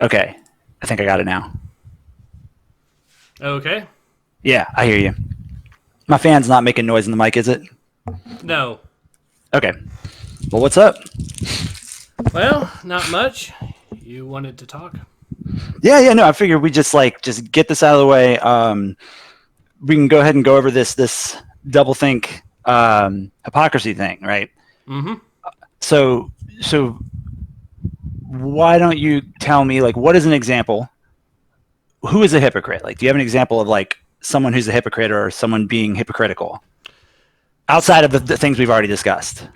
Okay. I think I got it now. Okay. Yeah, I hear you. My fan's not making noise in the mic, is it? No. Okay. Well, what's up? Well, not much. You wanted to talk? Yeah, no, I figured we just get this out of the way. We can go ahead and go over this doublethink hypocrisy thing, right? Mm-hmm. So why don't you tell me like what is an example? Who is a hypocrite? Like, do you have an example of like someone who's a hypocrite or someone being hypocritical outside of the things we've already discussed?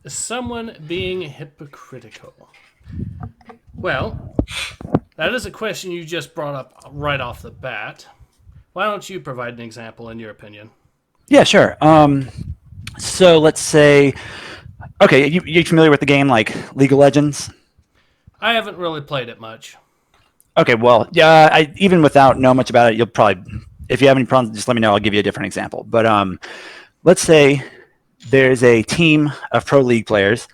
Someone being hypocritical. Well, that is a question you just brought up right off the bat. Why don't you provide an example in your opinion? Yeah, sure. So let's say, okay, you familiar with the game like League of Legends? I haven't really played it much. Okay, well, yeah, even without knowing much about it, you'll probably, if you have any problems, just let me know. I'll give you a different example. But let's say there's a team of pro league players,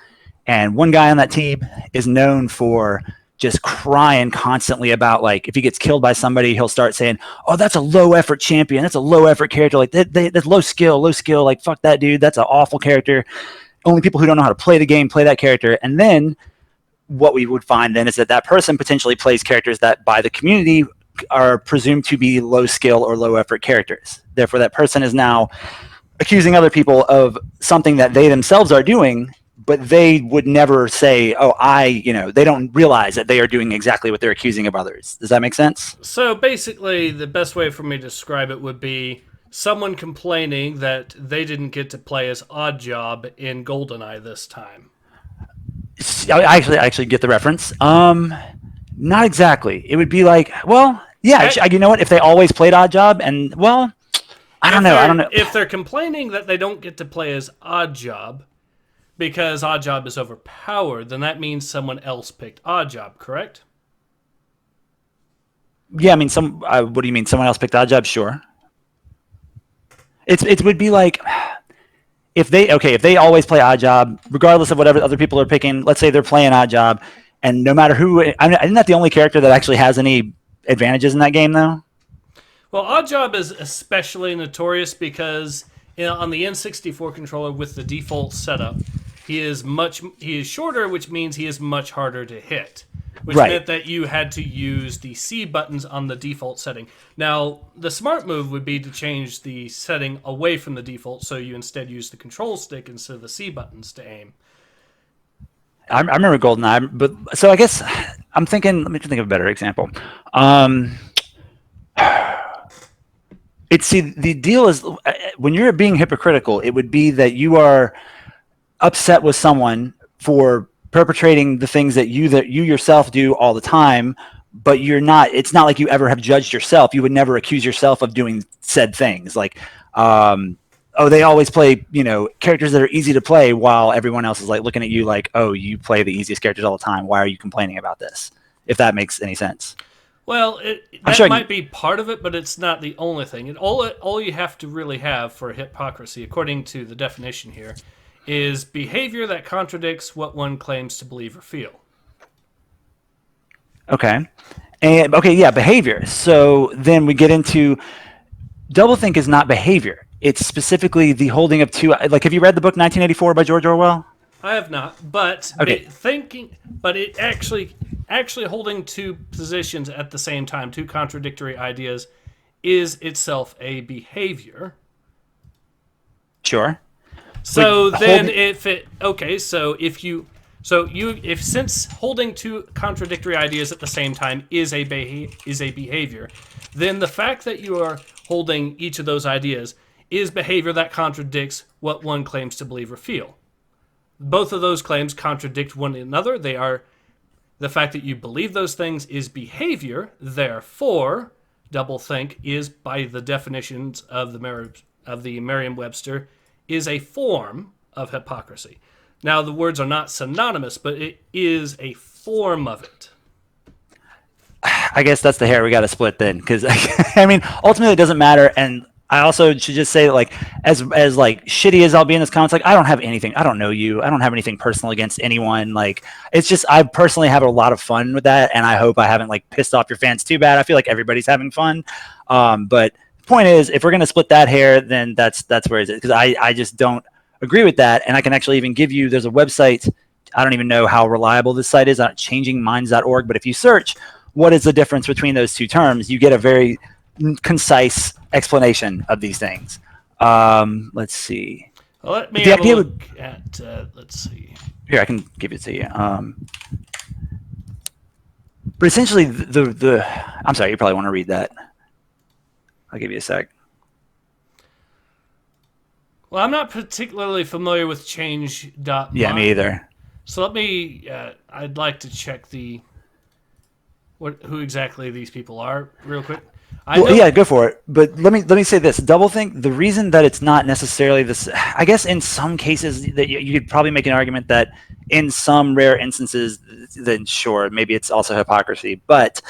and one guy on that team is known for just crying constantly about like if he gets killed by somebody, he'll start saying, "Oh, that's a low effort champion. That's a low effort character. Like that's low skill, low skill. Like fuck that dude. That's an awful character. Only people who don't know how to play the game play that character." And then what we would find then is that that person potentially plays characters that by the community are presumed to be low skill or low effort characters. Therefore, that person is now accusing other people of something that they themselves are doing, but they would never say, "Oh, they don't realize that they are doing exactly what they're accusing of others." Does that make sense? So basically, the best way for me to describe it would be someone complaining that they didn't get to play as Oddjob in GoldenEye this time. I actually get the reference. Not exactly. It would be like, well, yeah, Okay? you know what? If they always played Odd Job, and well, I don't If know. I they're don't know. if they're complaining that they don't get to play as Oddjob because Oddjob is overpowered, then that means someone else picked Oddjob, correct? Yeah, I mean, what do you mean? Someone else picked Odd Job? Sure. It would be like if they always play Odd Job, regardless of whatever other people are picking. Let's say they're playing Odd Job, and no matter who, isn't that the only character that actually has any advantages in that game though? Well, Oddjob is especially notorious because on the N64 controller with the default setup, he is shorter, which means he is much harder to hit. Which Right. meant that you had to use the C buttons on the default setting. Now, the smart move would be to change the setting away from the default, so you instead use the control stick instead of the C buttons to aim. I remember GoldenEye, but so I guess I'm thinking. Let me think of a better example. Um, it's see the deal is when you're being hypocritical, it would be that you are upset with someone for perpetrating the things that you yourself do all the time, but you're not. It's not like you ever have judged yourself. You would never accuse yourself of doing said things like. Oh, they always play, characters that are easy to play while everyone else is like looking at you like, oh, you play the easiest characters all the time. Why are you complaining about this? If that makes any sense. Well, I'm that sure. might be part of it, but it's not the only thing. All you have to really have for hypocrisy, according to the definition here, is behavior that contradicts what one claims to believe or feel. Okay. And okay, yeah, behavior. So then we get into doublethink is not behavior. It's specifically the holding of two. Like, have you read the book 1984 by George Orwell? I have not, but Okay. it actually holding two positions at the same time, two contradictory ideas, is itself a behavior. Sure. But So then, holding. if it okay, if since holding two contradictory ideas at the same time is a behavior, then the fact that you are holding each of those ideas is behavior that contradicts what one claims to believe or feel. Both of those claims contradict one another. They are the fact that you believe those things is behavior. Therefore, doublethink is, by the definitions of the Merriam-Webster, is a form of hypocrisy. Now, the words are not synonymous, but it is a form of it. I guess that's the hair we got to split then, because I mean, ultimately it doesn't matter. And I also should just say, like, as like shitty as I'll be in this comments, like, I don't have anything. I don't know you. I don't have anything personal against anyone. Like, it's just I personally have a lot of fun with that, and I hope I haven't like pissed off your fans too bad. I feel like everybody's having fun, but the point is, if we're gonna split that hair, then that's where it's because I just don't agree with that, and I can actually even give you. There's a website. I don't even know how reliable this site is. Changingminds.org, but if you search what is the difference between those two terms, you get a very concise explanation of these things. Let's see. Well, let me have a look at. Let's see. Here, I can give it to you. But essentially, the I'm sorry, you probably want to read that. I'll give you a sec. Well, I'm not particularly familiar with change.mind. Yeah, me either. So let me. I'd like to check who exactly these people are real quick. Yeah, go for it. But let me say this: Doublethink. The reason that it's not necessarily this, I guess, in some cases that you could probably make an argument that in some rare instances, then sure, maybe it's also hypocrisy. But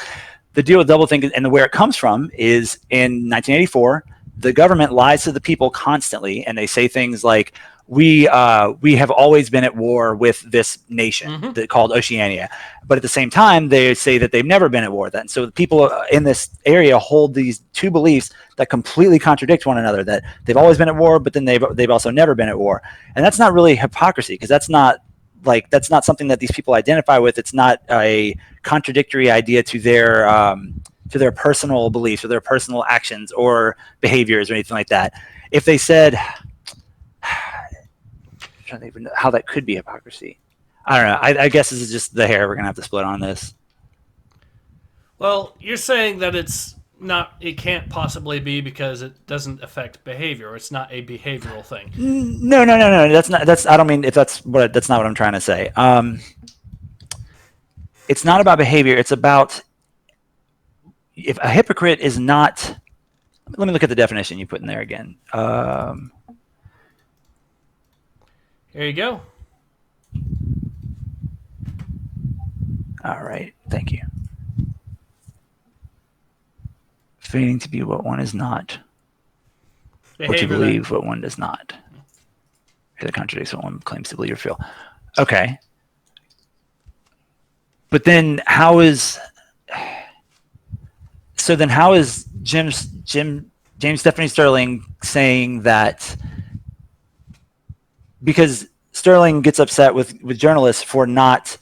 the deal with Doublethink and where it comes from is in 1984, the government lies to the people constantly, and they say things like, we have always been at war with this nation called Oceania. But at the same time, they say that they've never been at war then. So the people in this area hold these two beliefs that completely contradict one another, that they've always been at war, but then they've also never been at war. And that's not really hypocrisy, because that's not something that these people identify with. It's not a contradictory idea to their personal beliefs or their personal actions or behaviors or anything like that. If they said, I don't even know how that could be hypocrisy. I don't know. I guess this is just the hair we're gonna have to split on this. Well, you're saying that it's not. It can't possibly be because it doesn't affect behavior. It's not a behavioral thing. No. That's not. That's. I don't mean if that's what. That's not what I'm trying to say. It's not about behavior. It's about if a hypocrite is not. Let me look at the definition you put in there again. Here you go. All right. Thank you. Feigning to be what one is not, or to believe what one does not. That contradicts what one claims to believe or feel. Okay. But then how is James Stephanie Sterling saying that because Sterling gets upset with journalists for not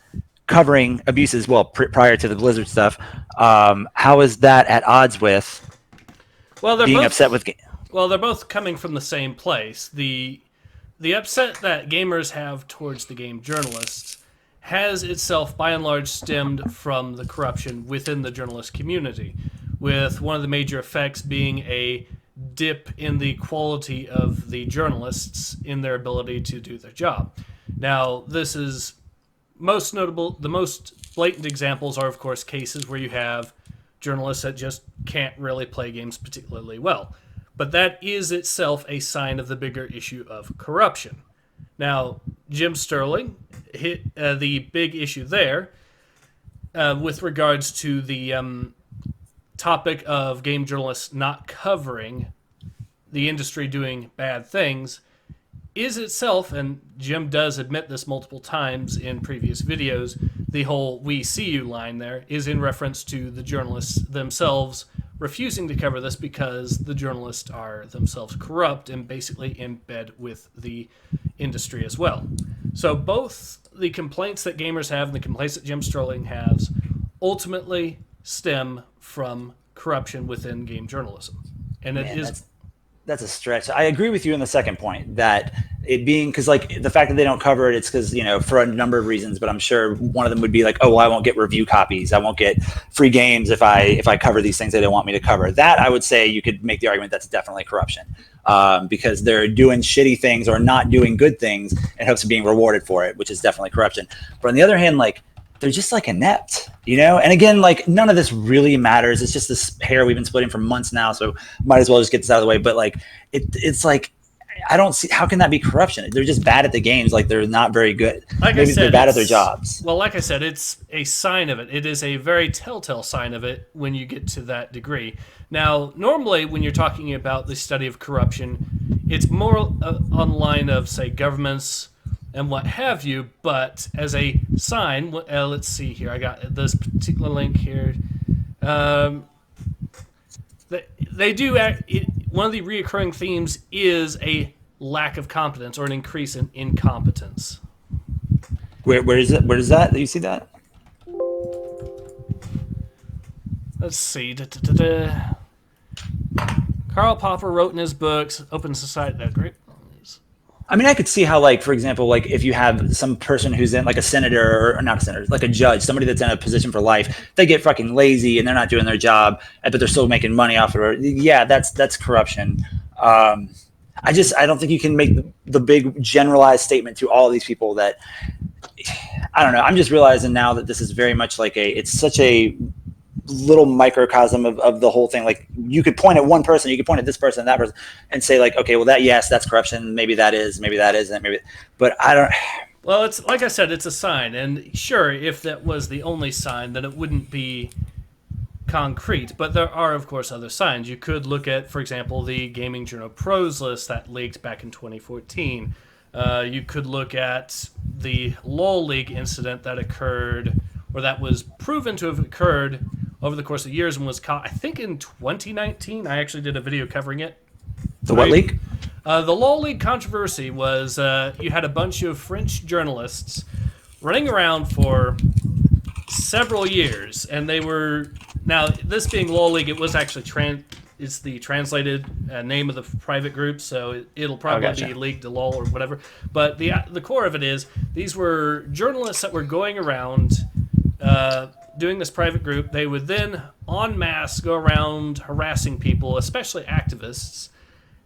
covering abuses, prior to the Blizzard stuff, how is that at odds with being upset with? Well, they're both coming from the same place. The upset that gamers have towards the game journalists has itself, by and large, stemmed from the corruption within the journalist community, with one of the major effects being a dip in the quality of the journalists in their ability to do their job. Now, this is most notable. The most blatant examples are, of course, cases where you have journalists that just can't really play games particularly well. But that is itself a sign of the bigger issue of corruption. Now, Jim Sterling hit the big issue there with regards to the topic of game journalists not covering the industry doing bad things is itself, and Jim does admit this multiple times in previous videos, the whole "we see you" line there is in reference to the journalists themselves refusing to cover this because the journalists are themselves corrupt and basically in bed with the industry as well. So both the complaints that gamers have and the complaints that Jim Sterling has ultimately stem from corruption within game journalism. And that's a stretch. I agree with you in the second point that it being, because like the fact that they don't cover it, it's because, for a number of reasons, but I'm sure one of them would be like, oh, well, I won't get review copies. I won't get free games if I cover these things they don't want me to cover. That I would say you could make the argument that's definitely corruption, because they're doing shitty things or not doing good things in hopes of being rewarded for it, which is definitely corruption. But on the other hand, like, they're just like inept, And again, like, none of this really matters. It's just this hair we've been splitting for months now, so might as well just get this out of the way. But like, it's like, I don't see how can that be corruption. They're just bad at the games. Like they're not very good. Like Maybe I said, they're bad at their jobs. Well, like I said, it's a sign of it. It is a very telltale sign of it when you get to that degree. Now, normally when you're talking about the study of corruption, it's more on the line of, say, governments and what have you, but as a sign, let's see here. I got this particular link here. They do act, one of the reoccurring themes is a lack of competence or an increase in incompetence. Where is it? Where is that? Do you see that? Let's see. Karl Popper wrote in his books, Open Society. Great. I mean, I could see how, like, for example, like if you have some person who's in like a senator or not a senator, like a judge, somebody that's in a position for life, they get fucking lazy and they're not doing their job, but they're still making money off of it. Yeah, that's corruption. I don't think you can make the big generalized statement to all of these people that, I don't know. I'm just realizing now that this is very much like it's such a little microcosm of the whole thing. Like you could point at one person, you could point at this person and that person and say like, okay, well that's corruption. Maybe that isn't, but I don't. Well, it's like I said, it's a sign. And sure, if that was the only sign, then it wouldn't be concrete. But there are, of course, other signs. You could look at, for example, the Gaming Journal Pros list that leaked back in 2014. You could look at the LoL League incident that occurred, or that was proven to have occurred over the course of years and was caught, I think, in 2019. I actually did a video covering it. The what league? The LoL League controversy was you had a bunch of French journalists running around for several years, and they were, now this being LoL League, it was actually it's the translated name of the private group, so it'll probably be League to LoL or whatever. But the core of it is these were journalists that were going around doing this private group. They would then en masse go around harassing people, especially activists.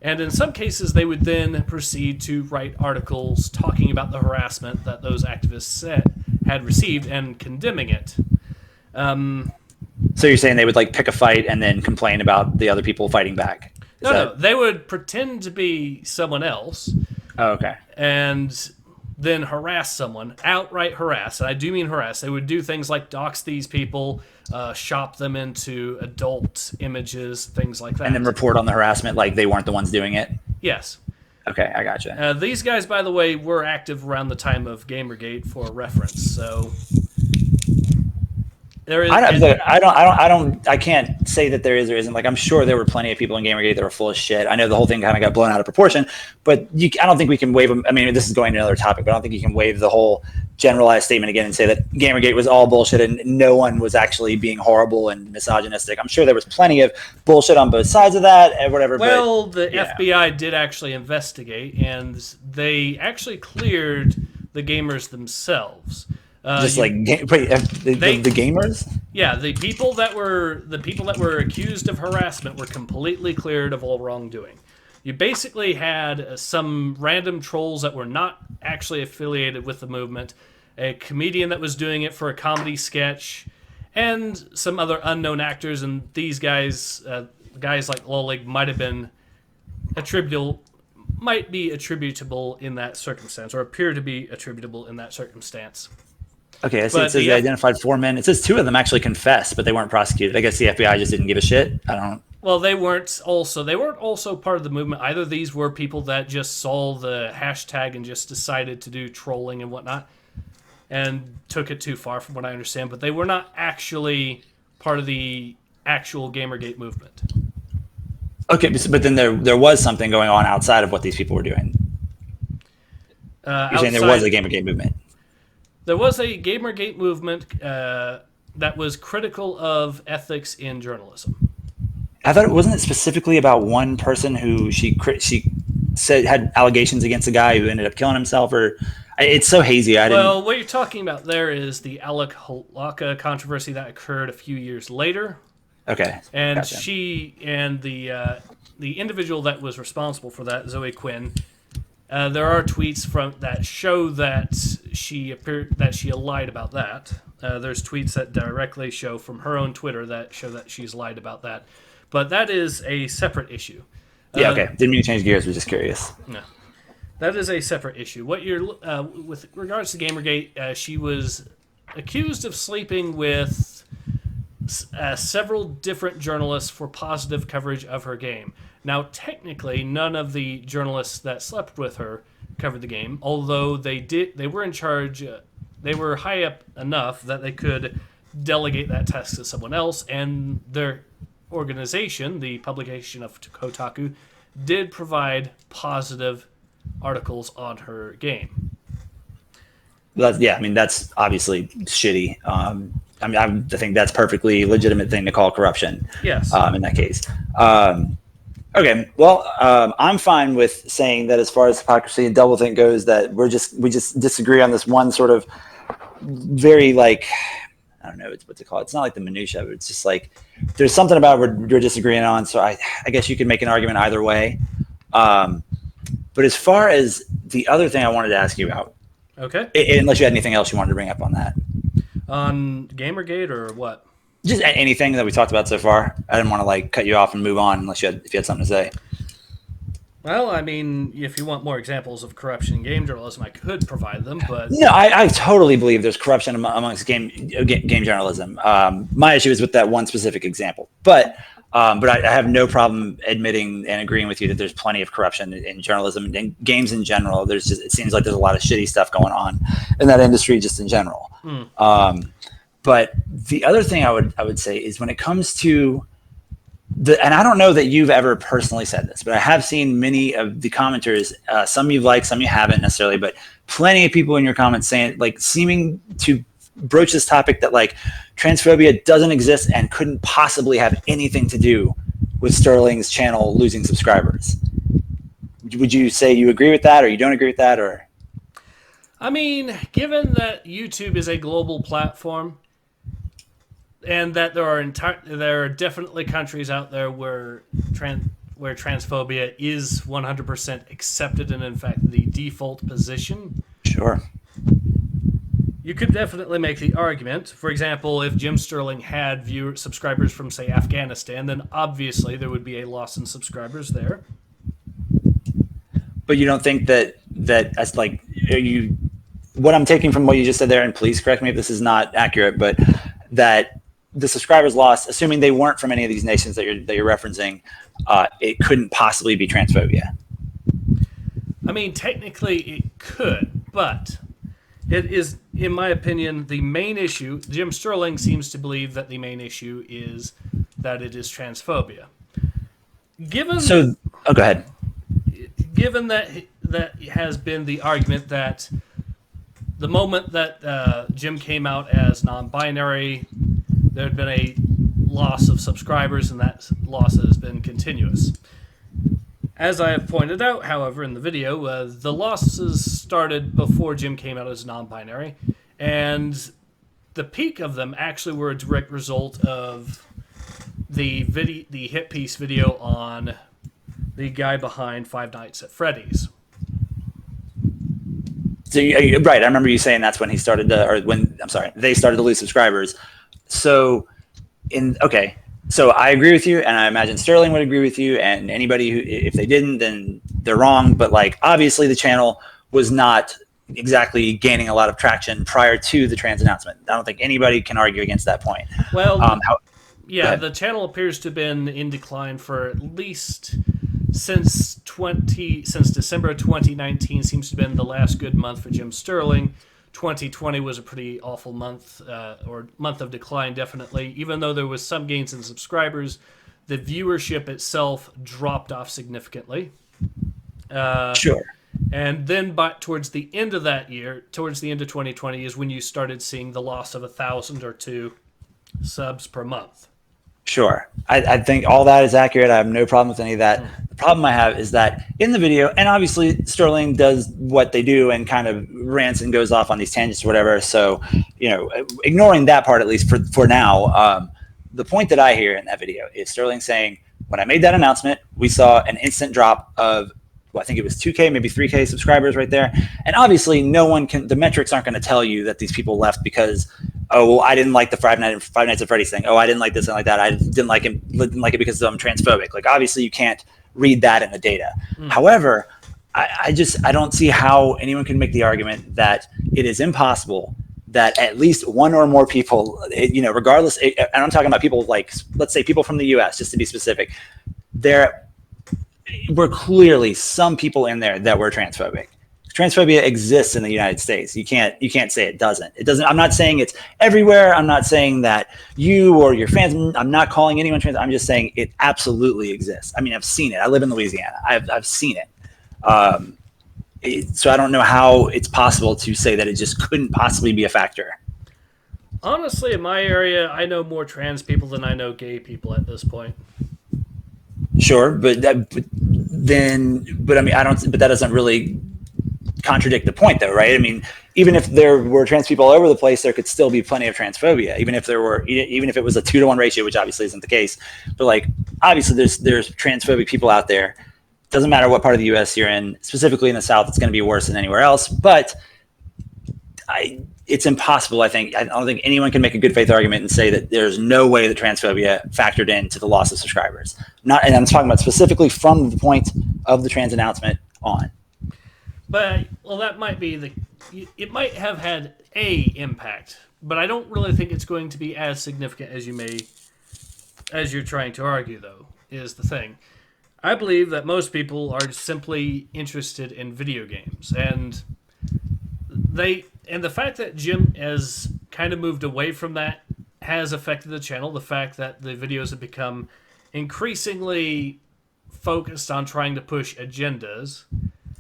And in some cases, they would then proceed to write articles talking about the harassment that those activists had received and condemning it. So you're saying they would like pick a fight and then complain about the other people fighting back? No, they would pretend to be someone else. Oh, okay. And then harass someone, outright harass. And I do mean harass. They would do things like dox these people, shop them into adult images, things like that. And then report on the harassment like they weren't the ones doing it? Yes. Okay, I gotcha. These guys, by the way, were active around the time of Gamergate for reference, so there is. I can't say that there is or isn't. Like, I'm sure there were plenty of people in Gamergate that were full of shit. I know the whole thing kind of got blown out of proportion, but I don't think we can waive them. I mean, this is going to another topic, but I don't think you can waive the whole generalized statement again and say that Gamergate was all bullshit and no one was actually being horrible and misogynistic. I'm sure there was plenty of bullshit on both sides of that and whatever. Well, the FBI did actually investigate, and they actually cleared the gamers themselves. The gamers? Yeah, the people that were accused of harassment were completely cleared of all wrongdoing. You basically had some random trolls that were not actually affiliated with the movement, a comedian that was doing it for a comedy sketch, and some other unknown actors. And these guys like LoL League might be attributable in that circumstance, or appear to be attributable in that circumstance. Okay, I see. It says they identified 4 men. It says 2 of them actually confessed, but they weren't prosecuted. I guess the FBI just didn't give a shit. Well, they weren't also part of the movement. Either these were people that just saw the hashtag and just decided to do trolling and whatnot, and took it too far, from what I understand. But they were not actually part of the actual Gamergate movement. Okay, but then there was something going on outside of what these people were doing. You're saying there was a Gamergate movement. There was a Gamergate movement that was critical of ethics in journalism. I thought wasn't it specifically about one person who she said had allegations against a guy who ended up killing himself, or it's so hazy. Well, what you're talking about there is the Alec Holaka controversy that occurred a few years later. Okay, and gotcha. She and the individual that was responsible for that, Zoe Quinn. There are tweets that show that she lied about that. There's tweets that directly show from her own Twitter that show that she's lied about that. But that is a separate issue. Yeah, okay. Didn't mean to change gears. Was just curious. No, that is a separate issue. What you're with regards to Gamergate, she was accused of sleeping with several different journalists for positive coverage of her game. Now, technically, none of the journalists that slept with her covered the game, although they were in charge. They were high up enough that they could delegate that task to someone else, and their organization, the publication of Kotaku, did provide positive articles on her game. Yeah, I mean, that's obviously shitty. I mean, I think that's perfectly legitimate thing to call corruption. Yes. In that case. Okay, well, I'm fine with saying that as far as hypocrisy and doublethink goes, that we just disagree on this one sort of very, like, I don't know what to call it. It's not like the minutia, but it's just like there's something about what we're disagreeing on. So I guess you could make an argument either way. But as far as the other thing I wanted to ask you about, okay, unless you had anything else you wanted to bring up on that, on Gamergate or what? Just anything that we talked about so far. I didn't want to like cut you off and move on unless if you had something to say. Well, I mean, if you want more examples of corruption in game journalism, I could provide them. But no, I totally believe there's corruption amongst game journalism. My issue is with that one specific example, but I have no problem admitting and agreeing with you that there's plenty of corruption in journalism and games in general. It seems like there's a lot of shitty stuff going on in that industry just in general. But the other thing I would say is when it comes to and I don't know that you've ever personally said this, but I have seen many of the commenters, some you've liked, some you haven't necessarily, but plenty of people in your comments saying, like, seeming to broach this topic that like transphobia doesn't exist and couldn't possibly have anything to do with Sterling's channel losing subscribers. Would you say you agree with that, or you don't agree with that, or? I mean, given that YouTube is a global platform, and that there are definitely countries out there where transphobia is 100% accepted and in fact the default position. Sure. You could definitely make the argument. For example, if Jim Sterling had subscribers from, say, Afghanistan, then obviously there would be a loss in subscribers there. But you don't think that that's like what I'm taking from what you just said there, and please correct me if this is not accurate, but that the subscribers lost, assuming they weren't from any of these nations that you're referencing, it couldn't possibly be transphobia. I mean, technically it could, but it is, in my opinion, the main issue. Jim Sterling seems to believe that the main issue is that it is transphobia. Go ahead. Given that has been the argument that the moment that Jim came out as non-binary, there had been a loss of subscribers, and that loss has been continuous. As I have pointed out, however, in the video, the losses started before Jim came out as non-binary, and the peak of them actually were a direct result of the hit piece video on the guy behind Five Nights at Freddy's. So right, I remember you saying that's when they started to lose subscribers. So I agree with you, and I imagine Sterling would agree with you, and anybody who, if they didn't, then they're wrong. But like, obviously the channel was not exactly gaining a lot of traction prior to the trans announcement. I don't think anybody can argue against that point. Well, the channel appears to have been in decline for at least since December of 2019 seems to have been the last good month for Jim Sterling. 2020 was a pretty awful month, or month of decline, definitely. Even though there was some gains in subscribers, the viewership itself dropped off significantly. Sure. And then towards the end of that year, towards the end of 2020, is when you started seeing the loss of 1,000 or 2 subs per month. Sure. I think all that is accurate. I have no problem with any of that. The problem I have is that in the video, and obviously Sterling does what they do and kind of rants and goes off on these tangents or whatever. So, ignoring that part, at least for now, the point that I hear in that video is Sterling saying, when I made that announcement, we saw an instant drop of, I think it was 2K, maybe 3K subscribers right there. And obviously the metrics aren't going to tell you that these people left because, I didn't like the Five Nights at Freddy's thing. I didn't like this and like that. I didn't like it because I'm transphobic. Like, obviously you can't read that in the data. However, I don't see how anyone can make the argument that it is impossible that at least one or more people, regardless, and I'm talking about people like, let's say people from the US, just to be specific, there were clearly some people in there that were transphobic. Transphobia exists in the United States. You can't say it doesn't. It doesn't. I'm not saying it's everywhere. I'm not saying that you or your fans. I'm not calling anyone trans. I'm just saying it absolutely exists. I mean, I've seen it. I live in Louisiana. I've seen it. So I don't know how it's possible to say that it just couldn't possibly be a factor. Honestly, in my area, I know more trans people than I know gay people at this point. Sure, but I mean, but that doesn't really contradict the point, though, right? I mean, even if there were trans people all over the place, there could still be plenty of transphobia, even if it was a 2-to-1 ratio, which obviously isn't the case. But like, obviously, there's transphobic people out there. Doesn't matter what part of the U.S. you're in. Specifically in the South, it's going to be worse than anywhere else. But it's impossible. I don't think anyone can make a good faith argument and say that there's no way that transphobia factored into the loss of subscribers. And I'm talking about specifically from the point of the trans announcement on. But that might be it might have had a impact, but I don't really think it's going to be as significant as you're trying to argue, though, is the thing. I believe that most people are simply interested in video games, and the fact that Jim has kind of moved away from that has affected the channel. The fact that the videos have become increasingly focused on trying to push agendas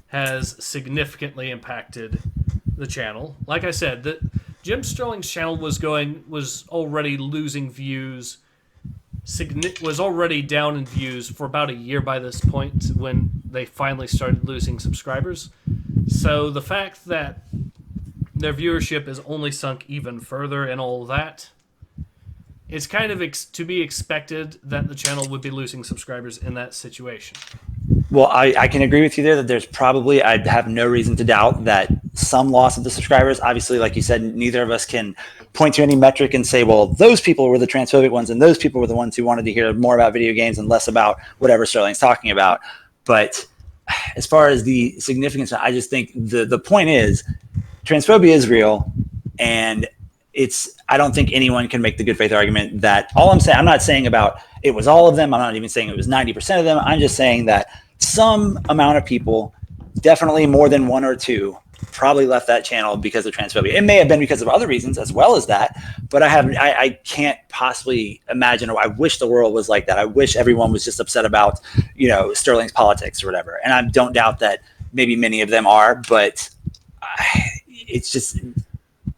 has significantly impacted the channel. Like I said, Jim Sterling's channel was already losing views. Was already down in views for about a year by this point when they finally started losing subscribers. So the fact that their viewership is only sunk even further and all that, it's kind of to be expected that the channel would be losing subscribers in that situation. Well, I can agree with you there that there's probably, I'd have no reason to doubt that some loss of the subscribers. Obviously, like you said, neither of us can point to any metric and say, well, those people were the transphobic ones and those people were the ones who wanted to hear more about video games and less about whatever Sterling's talking about. But as far as the significance, I just think the point is transphobia is real, and I don't think anyone can make the good faith argument that I'm not saying about it was all of them. I'm not even saying it was 90% of them. I'm just saying that some amount of people, definitely more than one or two, probably left that channel because of transphobia. It may have been because of other reasons as well as that, but I can't possibly imagine, or I wish the world was like that. I wish everyone was just upset about, Sterling's politics or whatever. And I don't doubt that maybe many of them are, but it's just,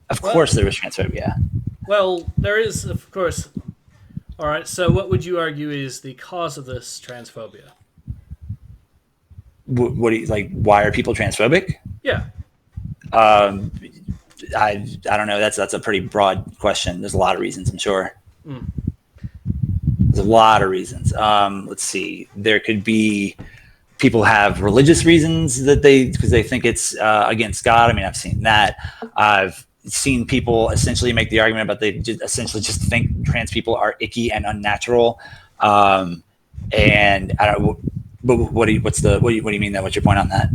of course there was transphobia. Well, there is, of course. All right, so what would you argue is the cause of this transphobia? What do you like? Why are people transphobic? Yeah. I don't know. That's a pretty broad question. There's a lot of reasons, I'm sure. There's a lot of reasons. Let's see. There could be people have religious reasons because they think it's against God. I mean, I've seen that. I've seen people essentially make the argument about they essentially just think trans people are icky and unnatural. And I don't. But what do you mean that? What's your point on that?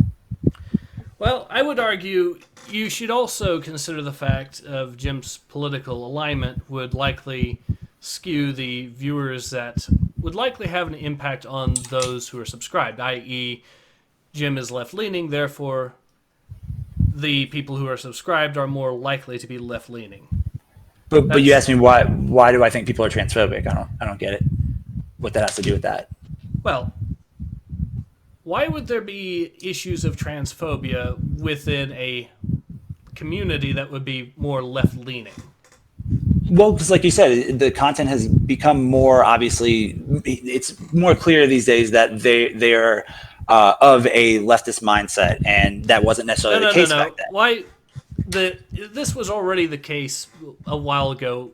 Well, I would argue you should also consider the fact of Jim's political alignment would likely skew the viewers that would likely have an impact on those who are subscribed, i.e. Jim is left-leaning, therefore the people who are subscribed are more likely to be left-leaning. But you asked me why do I think people are transphobic? I don't get it. What that has to do with that? Well, why would there be issues of transphobia within a community that would be more left-leaning? Well, because like you said, the content has become more, obviously, it's more clear these days that they are of a leftist mindset, and that wasn't necessarily the case back then. Why? This was already the case a while ago,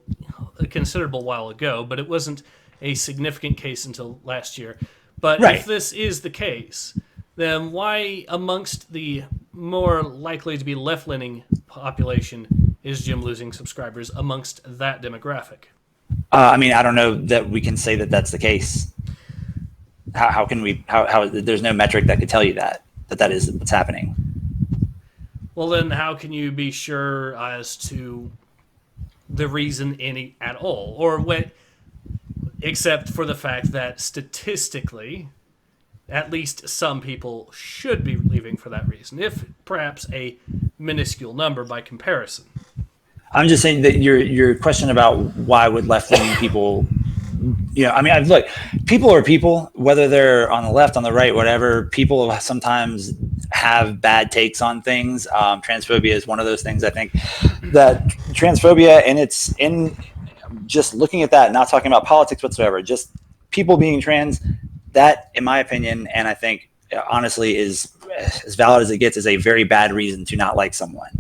a considerable while ago, but it wasn't a significant case until last year. But right. If this is the case, then why amongst the more likely to be left-leaning population is Jim losing subscribers amongst that demographic? I mean, I don't know that we can say that that's the case. How can we? How there's no metric that could tell you that is what's happening. Well, then how can you be sure as to the reason any at all, or what? Except for the fact that statistically, at least some people should be leaving for that reason, if perhaps a minuscule number by comparison. I'm just saying that your question about why would left leaning people, I mean, look, people are people, whether they're on the left, on the right, whatever. People sometimes have bad takes on things. Transphobia is one of those things. I think that transphobia, and it's in just looking at that, not talking about politics whatsoever, just people being trans, that, in my opinion, and I think honestly is as valid as it gets, is a very bad reason to not like someone.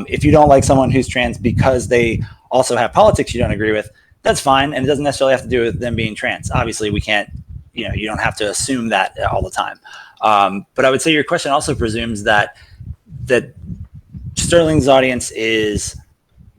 If you don't like someone who's trans because they also have politics you don't agree with, that's fine, and it doesn't necessarily have to do with them being trans. Obviously, we can't, you don't have to assume that all the time. But I would say your question also presumes that Sterling's audience is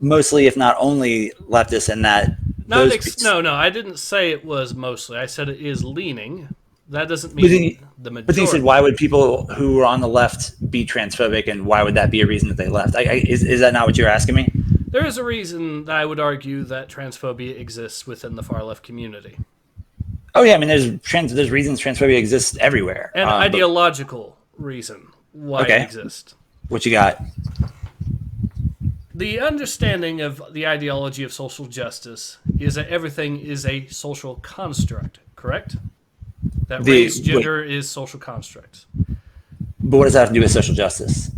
mostly, if not only, leftist, and that No, I didn't say it was mostly. I said it is leaning. That doesn't mean the majority. But you said, why would people who are on the left be transphobic, and why would that be a reason that they left? Is that not what you're asking me? There is a reason that I would argue that transphobia exists within the far left community. Oh yeah, I mean, there's reasons transphobia exists everywhere. An ideological reason why it exists. What you got? The understanding of the ideology of social justice is that everything is a social construct, correct? That race, gender is social constructs. But what does that have to do with social justice?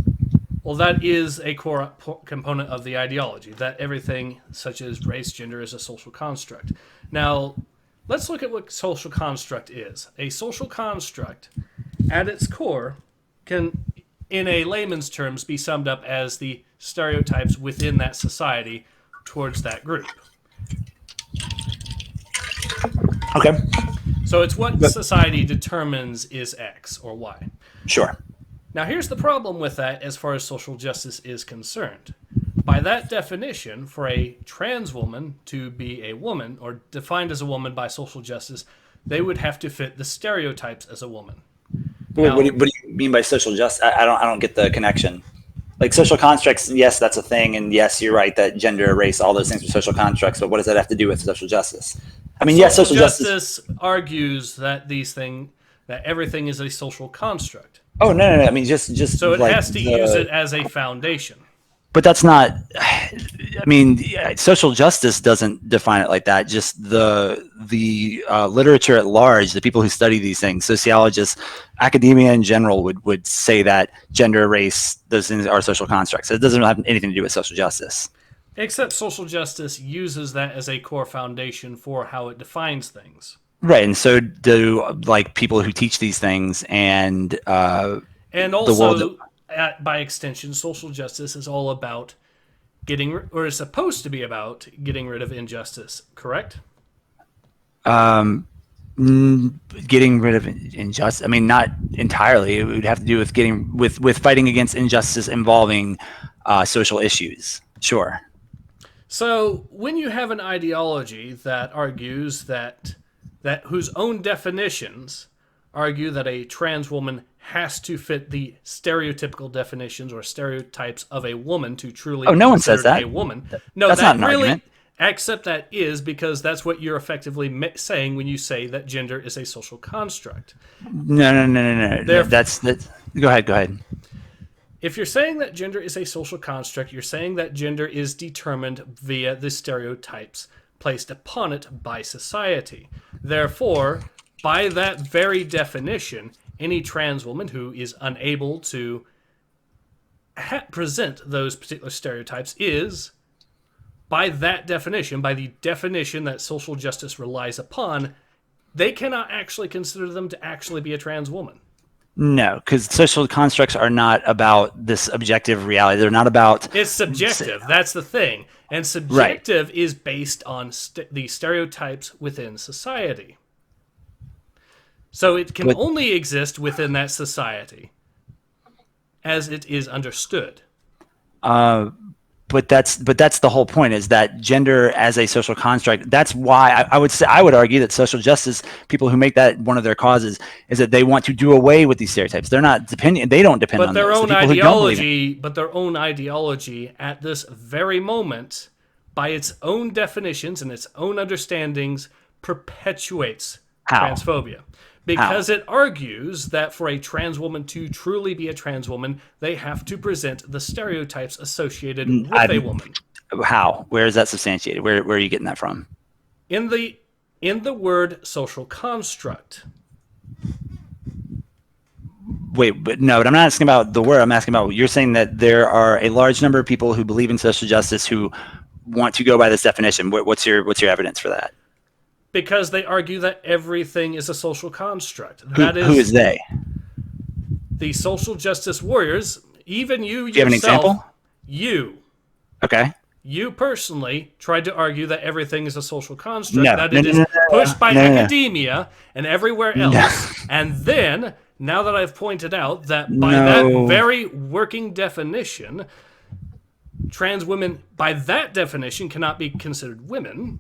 Well, that is a core component of the ideology, that everything such as race, gender is a social construct. Now, let's look at what social construct is. A social construct, at its core, can, in a layman's terms, be summed up as the stereotypes within that society towards that group. Okay. So it's what society determines is X or Y. Sure. Now here's the problem with that as far as social justice is concerned. By that definition, for a trans woman to be a woman, or defined as a woman by social justice, they would have to fit the stereotypes as a woman. Now, what do you mean by social justice? I don't get the connection. Like social constructs, yes, that's a thing, and yes, you're right that gender, race, all those things are social constructs. But what does that have to do with social justice? I mean, yes, social justice argues that that everything is a social construct. Oh no! I mean, just so it has to use it as a foundation. But that's not. I mean, social justice doesn't define it like that. Just the literature at large, the people who study these things, sociologists, academia in general, would say that gender, race, those things are social constructs. It doesn't have anything to do with social justice. Except social justice uses that as a core foundation for how it defines things. Right, and so do people who teach these things, and also, by extension, social justice is all about is supposed to be about getting rid of injustice. Correct? Getting rid of injustice. I mean, not entirely. It would have to do with with fighting against injustice involving social issues. Sure. So when you have an ideology that argues that whose own definitions argue that a trans woman has to fit the stereotypical definitions or stereotypes of a woman to truly no one says that. A woman. No, that's not an argument. Except that is because that's what you're effectively saying when you say that gender is a social construct. No. That's. Go ahead. If you're saying that gender is a social construct, you're saying that gender is determined via the stereotypes placed upon it by society. Therefore, by that very definition, any trans woman who is unable to present those particular stereotypes is, by that definition, by the definition that social justice relies upon, they cannot actually consider them to actually be a trans woman. No, because social constructs are not about this objective reality. They're not about... It's subjective. That's the thing. And subjective is based on the stereotypes within society. So it can only exist within that society as it is understood. but that's the whole point, is that gender as a social construct. That's why I would argue that social justice people who make that one of their causes is that they want to do away with these stereotypes. They don't depend But on their those. own The people who don't believe ideology, but their own ideology at this very moment, by its own definitions and its own understandings, perpetuates How? transphobia. Because it argues that for a trans woman to truly be a trans woman, they have to present the stereotypes associated with a woman. How? Where is that substantiated? Where are you getting that from? In the word social construct. Wait, but no, but I'm not asking about the word. I'm asking about, you're saying that there are a large number of people who believe in social justice who want to go by this definition. What's your evidence for that? Because they argue that everything is a social construct. Who is they? The social justice warriors, even you yourself. Do you have an example? You. Okay. You personally tried to argue that everything is a social construct, No, that no, it no, is no, pushed by no, no, no. academia and everywhere else. No. And then, now that I've pointed out that by No. that very working definition, trans women, by that definition, cannot be considered women,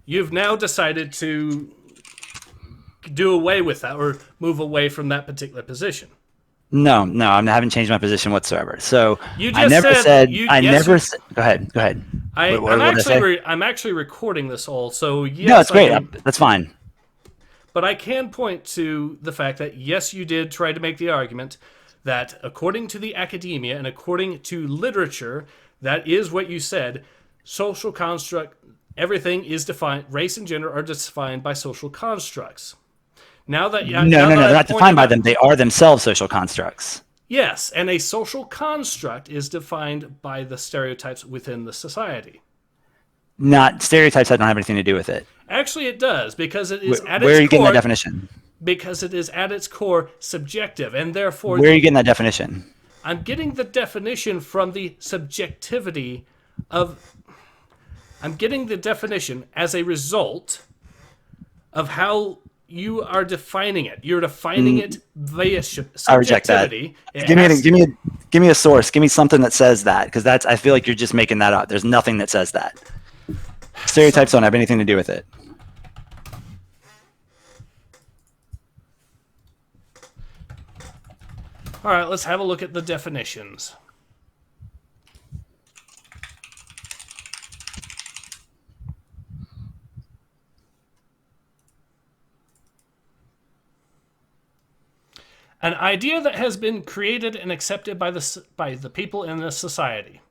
you've now decided to do away with that or move away from that particular position. No, I haven't changed my position whatsoever. So You I just never said- Go ahead. I'm actually recording this all, so yes, No, it's great. I can- That's fine. but I can point to the fact that yes, you did try to make the argument that according to the academia and according to literature, that is what you said, social construct, everything is defined, race and gender are defined by social constructs. Now that No, they're not defined by them. They are themselves social constructs. Yes, and a social construct is defined by the stereotypes within the society. Not stereotypes that don't have anything to do with it. Actually, it does, because it is at its core. Where are you getting that definition? Because it is at its core subjective, and therefore... Where are you getting that definition? I'm getting the definition from the subjectivity of... I'm getting the definition as a result of how you are defining it. You're defining it via subjectivity. I reject that. Give me a source. Give me something that says that, because I feel like you're just making that up. There's nothing that says that. Stereotypes don't have anything to do with it. All right, let's have a look at the definitions. An idea that has been created and accepted by the people in the society.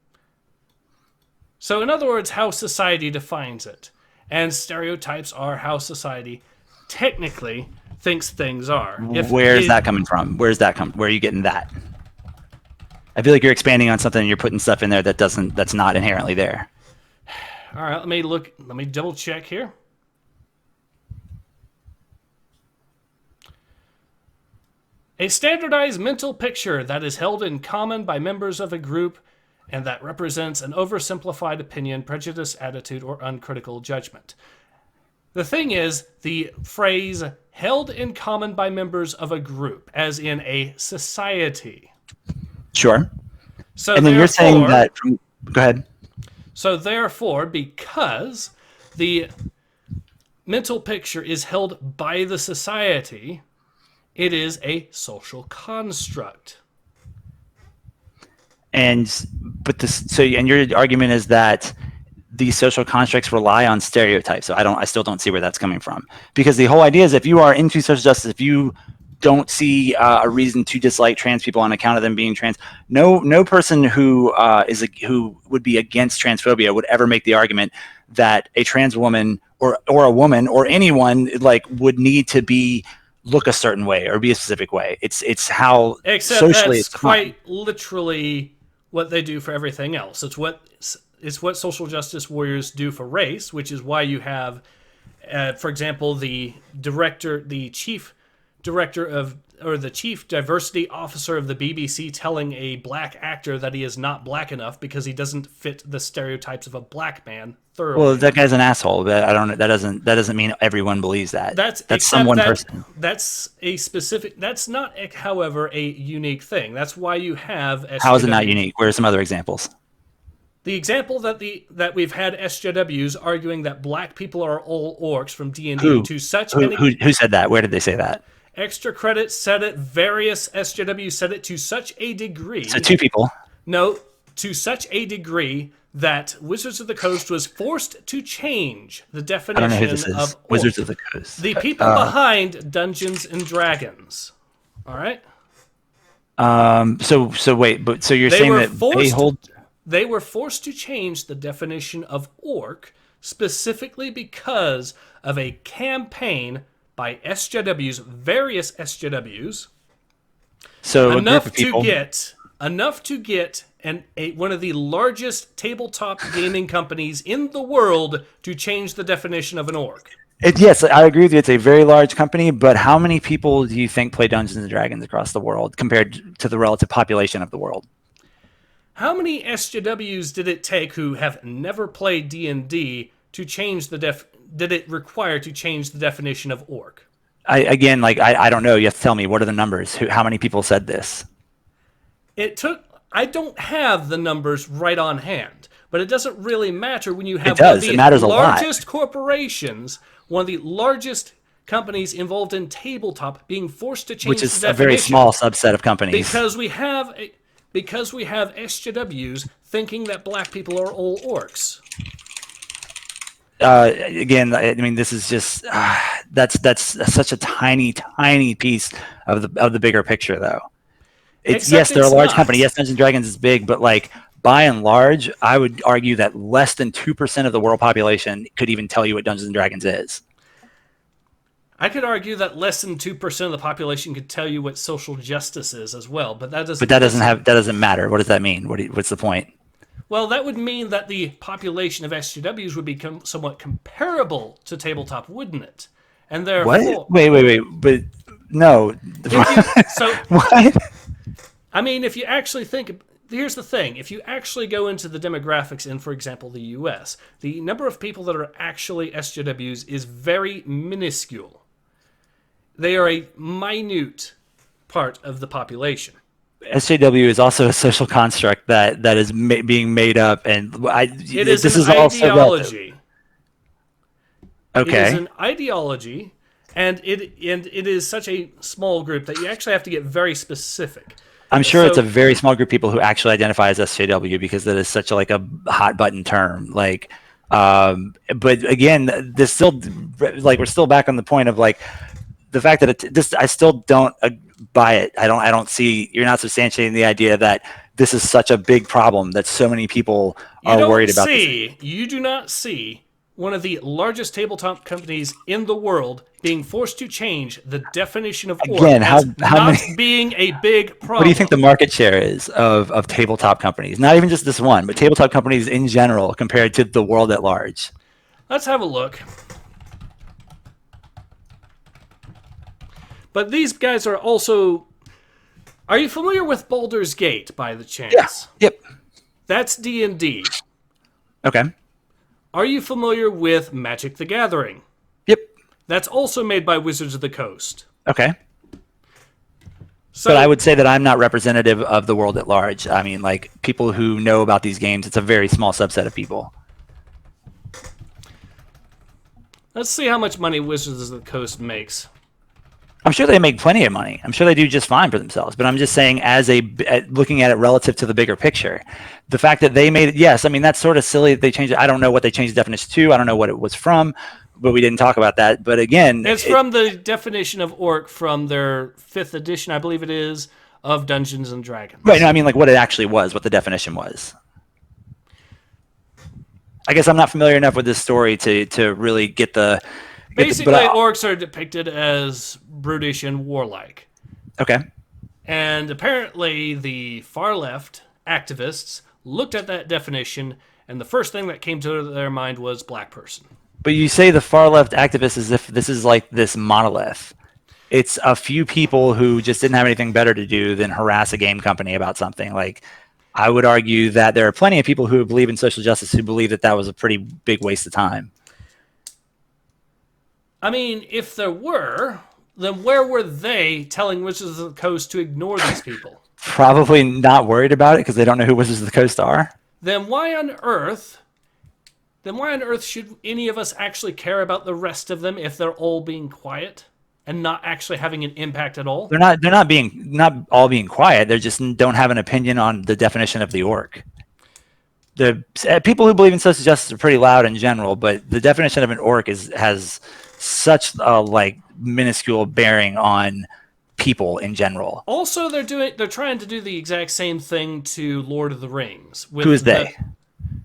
So in other words, how society defines it. And stereotypes are how society technically thinks things are. Where is that coming from? Where are you getting that? I feel like you're expanding on something and you're putting stuff in there that's not inherently there. All right, let me double check here. A standardized mental picture that is held in common by members of a group and that represents an oversimplified opinion, prejudice, attitude, or uncritical judgment. The thing is, the phrase held in common by members of a group, as in a society. Sure. So and then you're saying that... Go ahead. So therefore, because the mental picture is held by the society, it is a social construct. And your argument is that these social constructs rely on stereotypes. So I still don't see where that's coming from. Because the whole idea is, if you are into social justice, if you don't see a reason to dislike trans people on account of them being trans, no person who would be against transphobia would ever make the argument that a trans woman or a woman or anyone would need to look a certain way or be a specific way. It's how socially that's quite literally what they do for everything else. It's what social justice warriors do for race, which is why you have, for example, the chief diversity officer of the BBC telling a black actor that he is not black enough because he doesn't fit the stereotypes of a black man thoroughly. Well, that guy's an asshole. That doesn't mean everyone believes that. That's one person. That's not, however, a unique thing. That's why you have. How is it not unique? Where are some other examples? The example that we've had SJWs arguing that black people are all orcs from D&D to such Who said that? Where did they say that? Extra Credit said it. Various SJWs said it to such a degree. So 2 people. No, to such a degree that Wizards of the Coast was forced to change the definition I don't know who this is. of orc. Wizards of the Coast. The people behind Dungeons and Dragons. All right. So wait, but so you're saying that they were forced to change the definition of orc specifically because of a campaign by SJWs, various SJWs, so enough to get one of the largest tabletop gaming companies in the world to change the definition of an orc. Yes, I agree with you. It's a very large company, but how many people do you think play Dungeons and Dragons across the world compared to the relative population of the world? How many SJWs did it take who have never played D&D to change did it require to change the definition of orc? I don't know. You have to tell me, what are the numbers? How many people said this? I don't have the numbers right on hand, but it doesn't really matter when you have one of the largest corporations, one of the largest companies involved in tabletop being forced to change which is a very small subset of companies. Because we have SJWs thinking that black people are all orcs. Again, I mean, this is just that's such a tiny piece of the bigger picture, though. Yes, they're a large company. Yes, Dungeons and Dragons is big, but like by and large, I would argue that less than 2% of the world population could even tell you what Dungeons and Dragons is. I could argue that less than 2% of the population could tell you what social justice is as well, but that doesn't matter. What does that mean? What's the point? Well, that would mean that the population of SJWs would become somewhat comparable to tabletop, wouldn't it? And therefore, what? Wait, but no. What? I mean, if you actually think, here's the thing: if you actually go into the demographics in, for example, the U.S., the number of people that are actually SJWs is very minuscule. They are a minute part of the population. SJW is also a social construct that is being made up, and this is an ideology. Okay, it is an ideology, and it is such a small group that you actually have to get very specific. I'm sure it's a very small group of people who actually identify as SJW because that is such a hot button term. But again, this still we're still back on the point of the fact that I still don't buy it. I don't see, you're not substantiating the idea that this is such a big problem that so many people are worried about. You do not see one of the largest tabletop companies in the world being forced to change the definition of orc as being a big problem. What do you think the market share is of tabletop companies? Not even just this one, but tabletop companies in general compared to the world at large. Let's have a look. But these guys are also... Are you familiar with Baldur's Gate, by the chance? Yeah. Yep. That's D&D. Okay. Are you familiar with Magic the Gathering? Yep. That's also made by Wizards of the Coast. Okay. But I would say that I'm not representative of the world at large. I mean, people who know about these games, it's a very small subset of people. Let's see how much money Wizards of the Coast makes. I'm sure they make plenty of money. I'm sure they do just fine for themselves. But I'm just saying, looking at it relative to the bigger picture, the fact that they made it, yes, I mean, that's sort of silly that they changed it. I don't know what they changed the definition to. I don't know what it was from, but we didn't talk about that. But again, it's from the definition of orc from their 5th edition, I believe it is, of Dungeons and Dragons. Right. No, I mean, what it actually was, what the definition was. I guess I'm not familiar enough with this story to really get the... Basically, orcs are depicted as brutish and warlike. Okay. And apparently the far left activists looked at that definition, and the first thing that came to their mind was black person. But you say the far left activists as if this is this monolith. It's a few people who just didn't have anything better to do than harass a game company about something. I would argue that there are plenty of people who believe in social justice who believe that was a pretty big waste of time. I mean, if there were, then where were they telling Wizards of the Coast to ignore these people? Probably not worried about it because they don't know who Wizards of the Coast are. then why on earth should any of us actually care about the rest of them if they're all being quiet and not actually having an impact at all? Not all being quiet. They just don't have an opinion on the definition of the orc. The people who believe in social justice are pretty loud in general, but the definition of an orc has such a like minuscule bearing on people in general. Also, they're trying to do the exact same thing to Lord of the Rings. Who is they?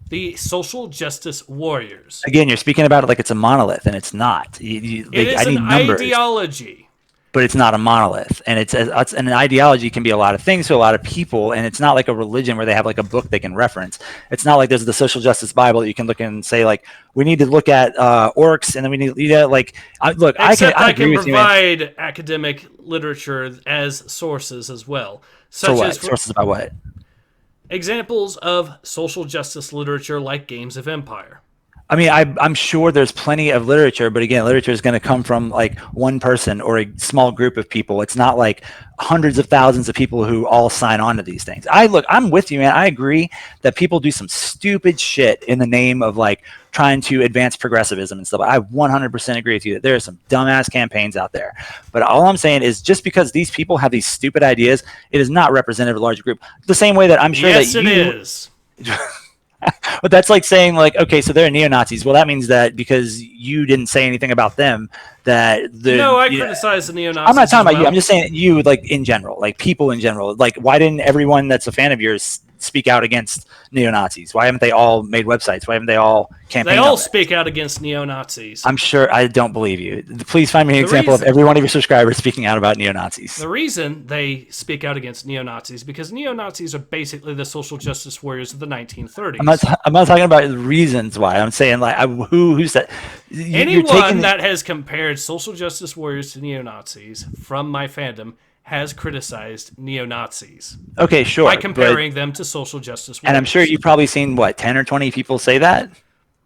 The social justice warriors. Again, you're speaking about it like it's a monolith, and it's not. It is an ideology. But it's not a monolith, and an ideology can be a lot of things to a lot of people, and it's not like a religion where they have like a book they can reference. It's not like there's the social justice Bible that you can look and say like we need to look at orcs, and then we need like look. Except I can provide academic literature as sources as well, such as sources about what? Examples of social justice literature like Games of Empire. I mean, I'm sure there's plenty of literature, but again, literature is going to come from like one person or a small group of people. It's not like hundreds of thousands of people who all sign on to these things. I'm with you, man. I agree that people do some stupid shit in the name of like trying to advance progressivism and stuff. I 100% agree with you that there are some dumbass campaigns out there. But all I'm saying is just because these people have these stupid ideas, it is not representative of a large group. The same way that I'm sure yes, that it is. But that's like saying like, okay, so they're neo-Nazis. Well, that means that because you didn't say anything about them, that I criticize the neo-Nazis. I'm not talking about you. I'm just saying you, like in general, like people in general. Like, why didn't everyone that's a fan of yours speak out against neo-Nazis? Why haven't they all made websites? Why haven't they all campaigned? They all speak out against neo-Nazis. I'm sure. I don't believe you. Please find me an example of every one of your subscribers speaking out about neo-Nazis. The reason they speak out against neo-Nazis because neo-Nazis are basically the social justice warriors of the 1930s. I'm not talking about the reasons why. I'm saying like who said anyone that has compared social justice warriors to neo-Nazis from my fandom has criticized neo-Nazis. Okay, sure. By comparing them to social justice warriors. And I'm sure you've probably seen, 10 or 20 people say that?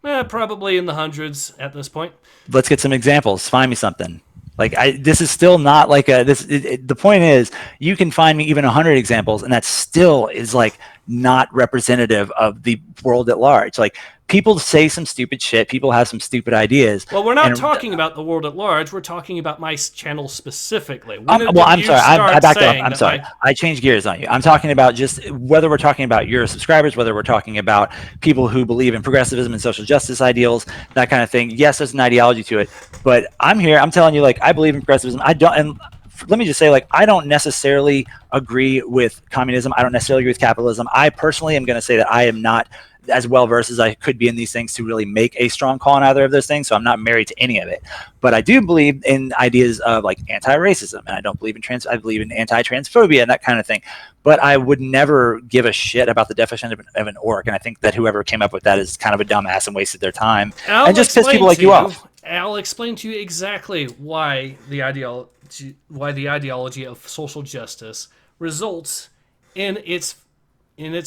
Probably in the hundreds at this point. Let's get some examples. Find me something. Like, this is still not like the point is, you can find me even 100 examples, and that still is, like, not representative of the world at large. Like, people say some stupid shit. People have some stupid ideas. Well, we're not talking about the world at large. We're talking about my channel specifically. I'm sorry. I backed up. I'm sorry. I changed gears on you. I'm talking about just whether we're talking about your subscribers, whether we're talking about people who believe in progressivism and social justice ideals, that kind of thing. Yes, there's an ideology to it. But I'm telling you, like, I believe in progressivism. Let me just say, like, I don't necessarily agree with communism. I don't necessarily agree with capitalism. I personally am going to say that I am not as well versed as I could be in these things to really make a strong call on either of those things. So I'm not married to any of it. But I do believe in ideas of like anti-racism, and I don't believe in I believe in anti-transphobia and that kind of thing. But I would never give a shit about the definition of an orc. And I think that whoever came up with that is kind of a dumbass and wasted their time and just pissed people like you off. I'll explain to you exactly why the ideology of social justice results in its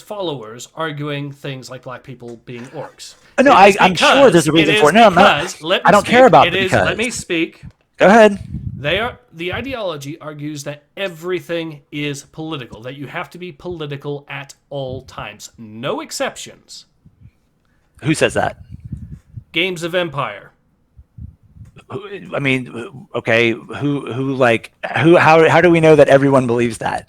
followers arguing things like black people being orcs. No, I'm sure there's a reason for it. No, I don't care about it. Let me speak. Go ahead. The ideology argues that everything is political, that you have to be political at all times. No exceptions. Who says that? Games of Empire. I mean, okay, how do we know that everyone believes that?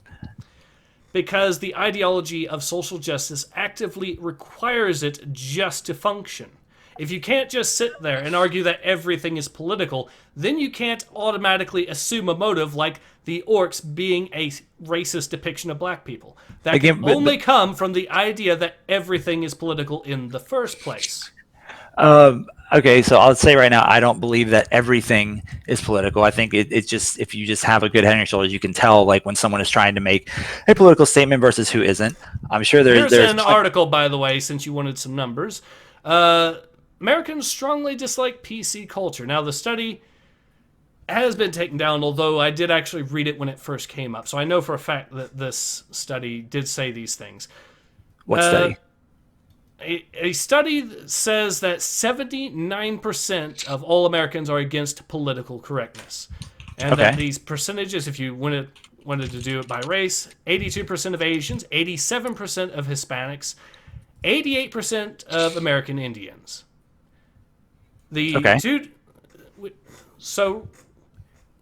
Because the ideology of social justice actively requires it just to function. If you can't just sit there and argue that everything is political, then you can't automatically assume a motive like the orcs being a racist depiction of black people. That can only come from the idea that everything is political in the first place. Okay, so I'll say right now, I don't believe that everything is political. I think it's just, if you just have a good head on your shoulders, you can tell like when someone is trying to make a political statement versus who isn't. I'm sure there's an article, by the way, since you wanted some numbers. Americans strongly dislike PC culture. Now, the study has been taken down, although I did actually read it when it first came up. So I know for a fact that this study did say these things. What study? A study says that 79% of all Americans are against political correctness. And that these percentages, if you wanted to do it by race, 82% of Asians, 87% of Hispanics, 88% of American Indians. The Okay. two, so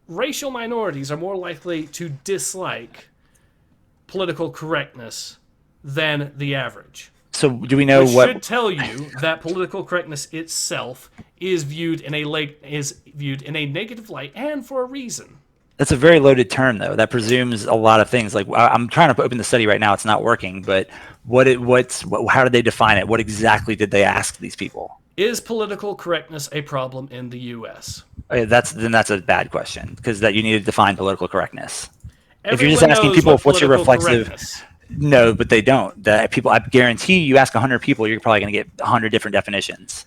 racial minorities are more likely to dislike political correctness than the average. So do we know Which what? should tell you that political correctness itself is viewed in a negative light, and for a reason. That's a very loaded term, though. That presumes a lot of things. Like I'm trying to open the study right now; it's not working. But how did they define it? What exactly did they ask these people? Is political correctness a problem in the U.S.? That's a bad question because that you need to define political correctness. If you're just Everyone asking knows people what what's your political reflexive, correctness. no, but they don't. That people, I guarantee you ask 100 people, you're probably going to get 100 different definitions.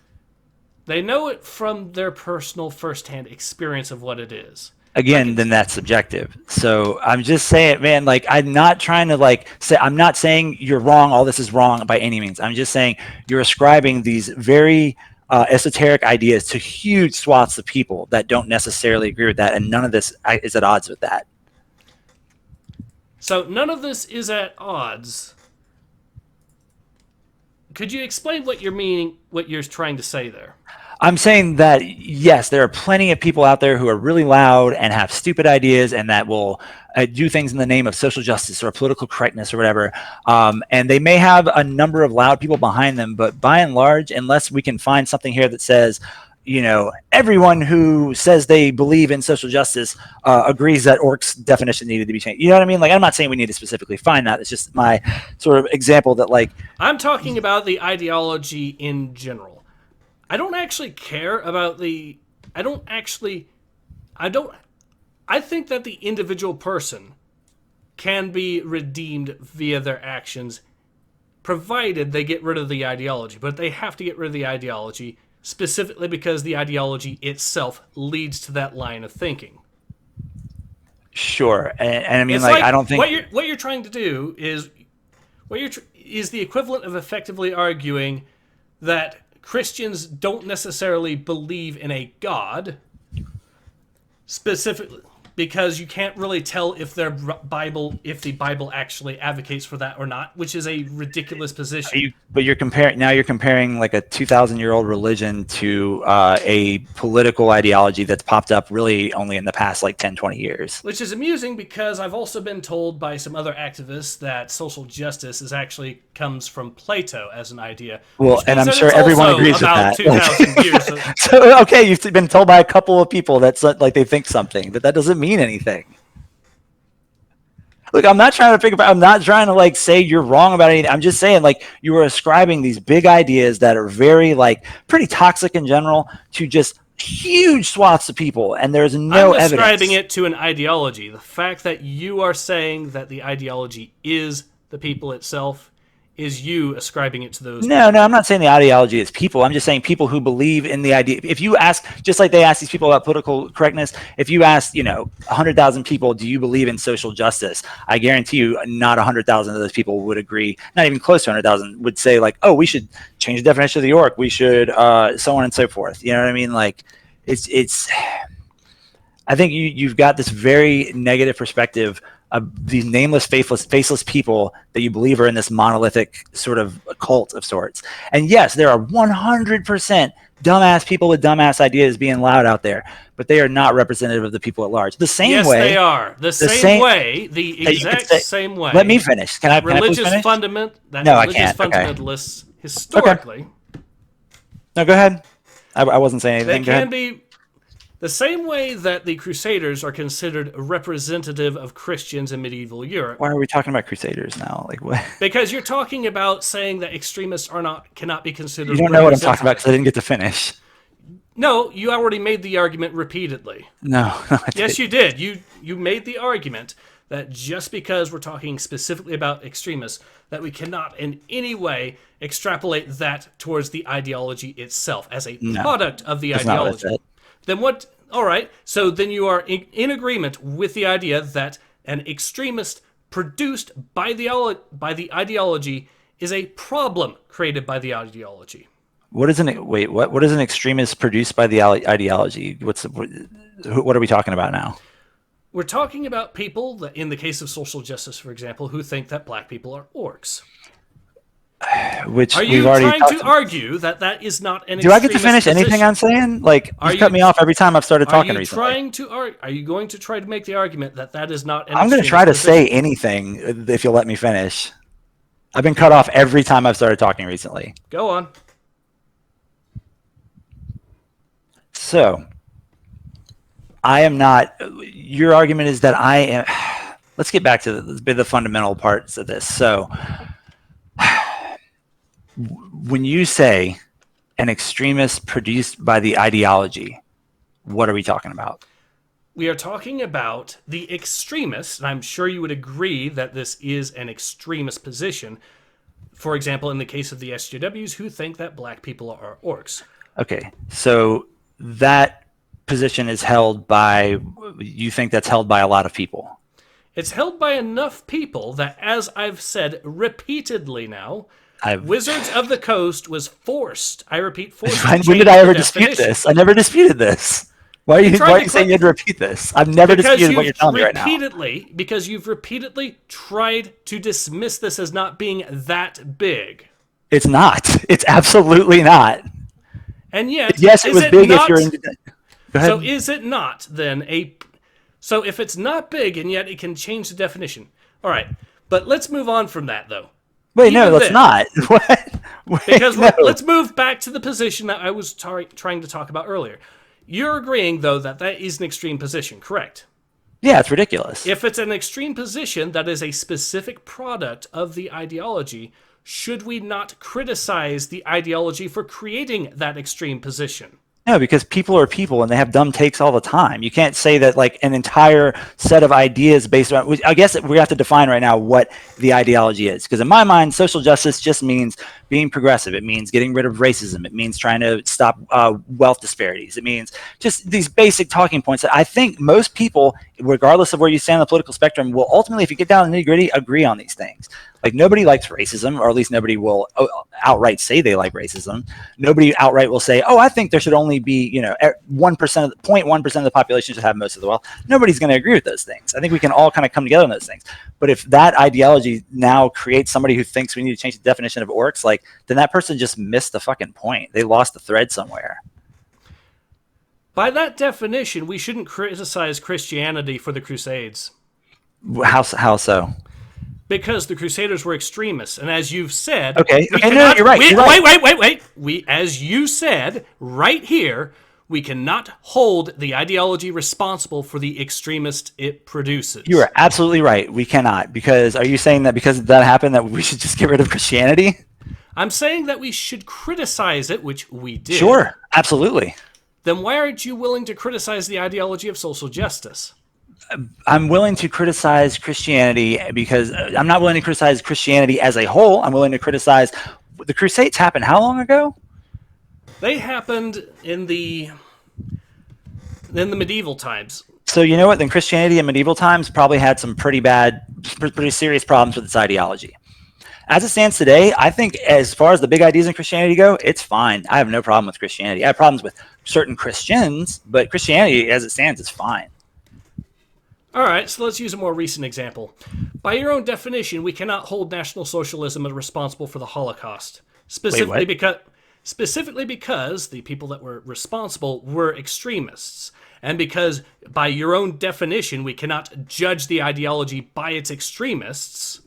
They know it from their personal firsthand experience of what it is. Again, then that's subjective. So I'm just saying, man, like I'm not trying to like say, I'm not saying you're wrong. All this is wrong by any means. I'm just saying you're ascribing these very esoteric ideas to huge swaths of people that don't necessarily agree with that. And none of this is at odds with that. So none of this is at odds. Could you explain what you're trying to say there? I'm saying that, yes, there are plenty of people out there who are really loud and have stupid ideas and that will do things in the name of social justice or political correctness or whatever. And they may have a number of loud people behind them, but by and large, unless we can find something here that says, everyone who says they believe in social justice agrees that orc's definition needed to be changed. You know what I mean? Like, I'm not saying we need to specifically find that. It's just my sort of example that, like, I'm talking about the ideology in general. I don't actually care about the. I think that the individual person can be redeemed via their actions, provided they get rid of the ideology. But they have to get rid of the ideology specifically because the ideology itself leads to that line of thinking. Sure, and I mean, It's like, I don't think what you're trying to do is is the equivalent of effectively arguing that Christians don't necessarily believe in a God, specifically because you can't really tell if the Bible actually advocates for that or not, which is a ridiculous position. but you're comparing like a 2,000-year-old religion to a political ideology that's popped up really only in the past like 10, 20 years. Which is amusing because I've also been told by some other activists that social justice comes from Plato as an idea. Well, and I'm sure everyone agrees with that. 2,000 years. So, okay, you've been told by a couple of people that's like they think something, but that doesn't mean anything. Look, I'm not trying to like say you're wrong about anything. I'm just saying, like, you are ascribing these big ideas that are very, like, pretty toxic in general to just huge swaths of people, and there's no evidence. I'm ascribing it to an ideology. The fact that you are saying that the ideology is the people itself is you ascribing it to those No, I'm not saying the ideology is people. I'm just saying people who believe in the idea. If you ask, just like they ask these people about political correctness, if you ask, 100,000 people, do you believe in social justice? I guarantee you not 100,000 of those people would agree. Not even close to 100,000 would say, like, oh, we should change the definition of the orc. We should, so on and so forth. You know what I mean? Like, it's I think you've got this very negative perspective of these nameless, faceless people that you believe are in this monolithic sort of cult of sorts. And yes, there are 100% dumbass people with dumbass ideas being loud out there, but they are not representative of the people at large. The same way. Yes, they are. The exact same way. Let me finish. Can I please finish? Religious fundamentalists historically. Okay. No, go ahead. I wasn't saying anything. They can be the same way that the Crusaders are considered representative of Christians in medieval Europe. Why are we talking about Crusaders now? Like, what? Because you're talking about saying that extremists cannot be considered. You don't know what I'm talking about because I didn't get to finish. No, you already made the argument repeatedly. No. Yes, you did. You made the argument that just because we're talking specifically about extremists, that we cannot in any way extrapolate that towards the ideology itself as a product of the ideology. Then what? All right. So then you are in agreement with the idea that an extremist produced by the ideology is a problem created by the ideology. What is an extremist produced by the ideology? What are we talking about now? We're talking about people that, in the case of social justice, for example, who think that black people are orcs. which Are we've you already trying talked to argue that that is not an Do I get to extremist finish anything position? I'm saying? Like, Are you've cut you- me off every time I've started talking recently. Are you going to try to make the argument that that is not an I'm going to extremist try to position? say anything if you'll let me finish. I've been cut off every time I've started talking recently. Go on. So, I am not. Your argument is that I am. Let's get back to the fundamental parts of this. So, when you say an extremist produced by the ideology, what are we talking about? We are talking about the extremists, and I'm sure you would agree that this is an extremist position. For example, in the case of the SJWs who think that black people are orcs. Okay, so that position is held by, you think that's held by a lot of people? It's held by enough people that, as I've said repeatedly now, Wizards of the Coast was forced, I repeat, forced to When change did I ever the dispute definition. this? I never disputed this. Why are you saying you had to repeat this? I've never disputed what you're telling me right now. Because you've repeatedly tried to dismiss this as not being that big. It's not. It's absolutely not. And yet, yes, it was big if you're in. Go ahead. So is it not then a? So if it's not big and yet it can change the definition. All right, but let's move on from that though. Wait, no, let's not. What? Because let's move back to the position that I was trying to talk about earlier. You're agreeing, though, that that is an extreme position, correct? Yeah, it's ridiculous. If it's an extreme position that is a specific product of the ideology, should we not criticize the ideology for creating that extreme position? No, because people are people and they have dumb takes all the time. You can't say that like an entire set of ideas based on, I guess we have to define right now what the ideology is. Because in my mind, social justice just means being progressive. It means getting rid of racism. It means trying to stop wealth disparities. It means just these basic talking points that I think most people, regardless of where you stand on the political spectrum, will ultimately, if you get down to the nitty gritty, agree on these things. Like nobody likes racism, or at least nobody will outright say they like racism. Nobody outright will say, "Oh, I think there should only be 1% of the 0.1% of the population should have most of the wealth." Nobody's going to agree with those things. I think we can all kind of come together on those things. But if that ideology now creates somebody who thinks we need to change the definition of orcs, like then that person just missed the fucking point. They lost the thread somewhere. By that definition, we shouldn't criticize Christianity for the Crusades. How so? Because the Crusaders were extremists, and as you've said, okay, no, you're right. Wait. As you said right here, we cannot hold the ideology responsible for the extremist it produces. You are absolutely right. We cannot. Because are you saying that because that happened that we should just get rid of Christianity? I'm saying that we should criticize it, which we did. Sure, absolutely. Then why aren't you willing to criticize the ideology of social justice? I'm willing to criticize Christianity because I'm not willing to criticize Christianity as a whole. I'm willing to criticize the Crusades happened how long ago? They happened in the medieval times. So you know what? Then Christianity in medieval times probably had some pretty serious problems with its ideology. As it stands today, I think as far as the big ideas in Christianity go, it's fine. I have no problem with Christianity. I have problems with certain Christians, but Christianity as it stands is fine. All right, so let's use a more recent example. By your own definition, we cannot hold National Socialism as responsible for the Holocaust. Specifically because the people that were responsible were extremists. And because by your own definition, we cannot judge the ideology by its extremists,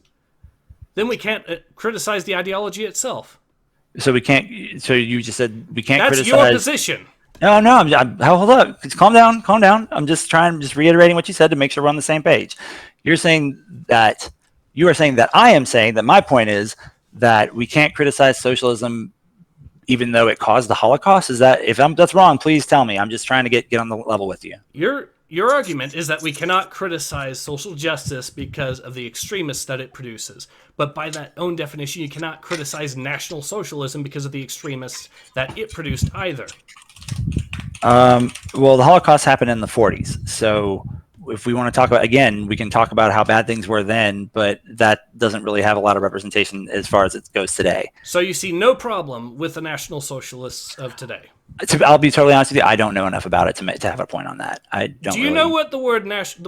then we can't criticize the ideology itself. So we can't. So you just said we can't That's criticize. your position. No, hold up. Calm down. I'm just reiterating what you said to make sure we're on the same page. You are saying that I am saying that my point is that we can't criticize socialism even though it caused the Holocaust. Is that, if that's wrong, please tell me. I'm just trying to get on the level with you. Your argument is that we cannot criticize social justice because of the extremists that it produces. But by that own definition, you cannot criticize National Socialism because of the extremists that it produced either. Well, the Holocaust happened in the 40s. So if we want to talk about, again, we can talk about how bad things were then, but that doesn't really have a lot of representation as far as it goes today. So you see no problem with the National Socialists of today? I'll be totally honest with you. I don't know enough about it to have a point on that. I don't. Do you really... know what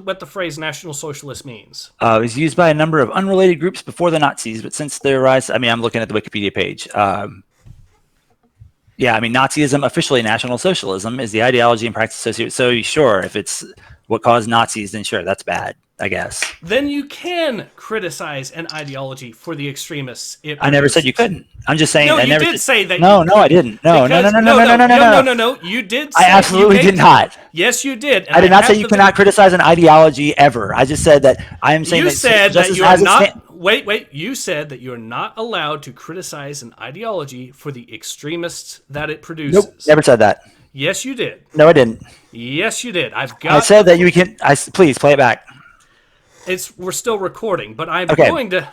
what the phrase National Socialist means? It was used by a number of unrelated groups before the Nazis, but since their rise, I mean, I'm looking at the Wikipedia page. Yeah, I mean, Nazism, officially National Socialism, is the ideology and practice associated. So sure, if it's what caused Nazis, then sure, that's bad, I guess. Then you can criticize an ideology for the extremists. I never said you couldn't. I'm just saying. No, I you never did say that. No, no, I didn't. No, no, no, no, no, no, no, no, no, no. You did. Say I absolutely did not. Yes, you did. I did not say you cannot criticize an ideology ever. I just said that I am saying you that said that you has are not. Wait. You said that you are not allowed to criticize an ideology for the extremists that it produces. Nope, never said that. Yes, you did. No, I didn't. Yes, you did. I said that you can. Please play it back. We're still recording, but I'm okay. going to.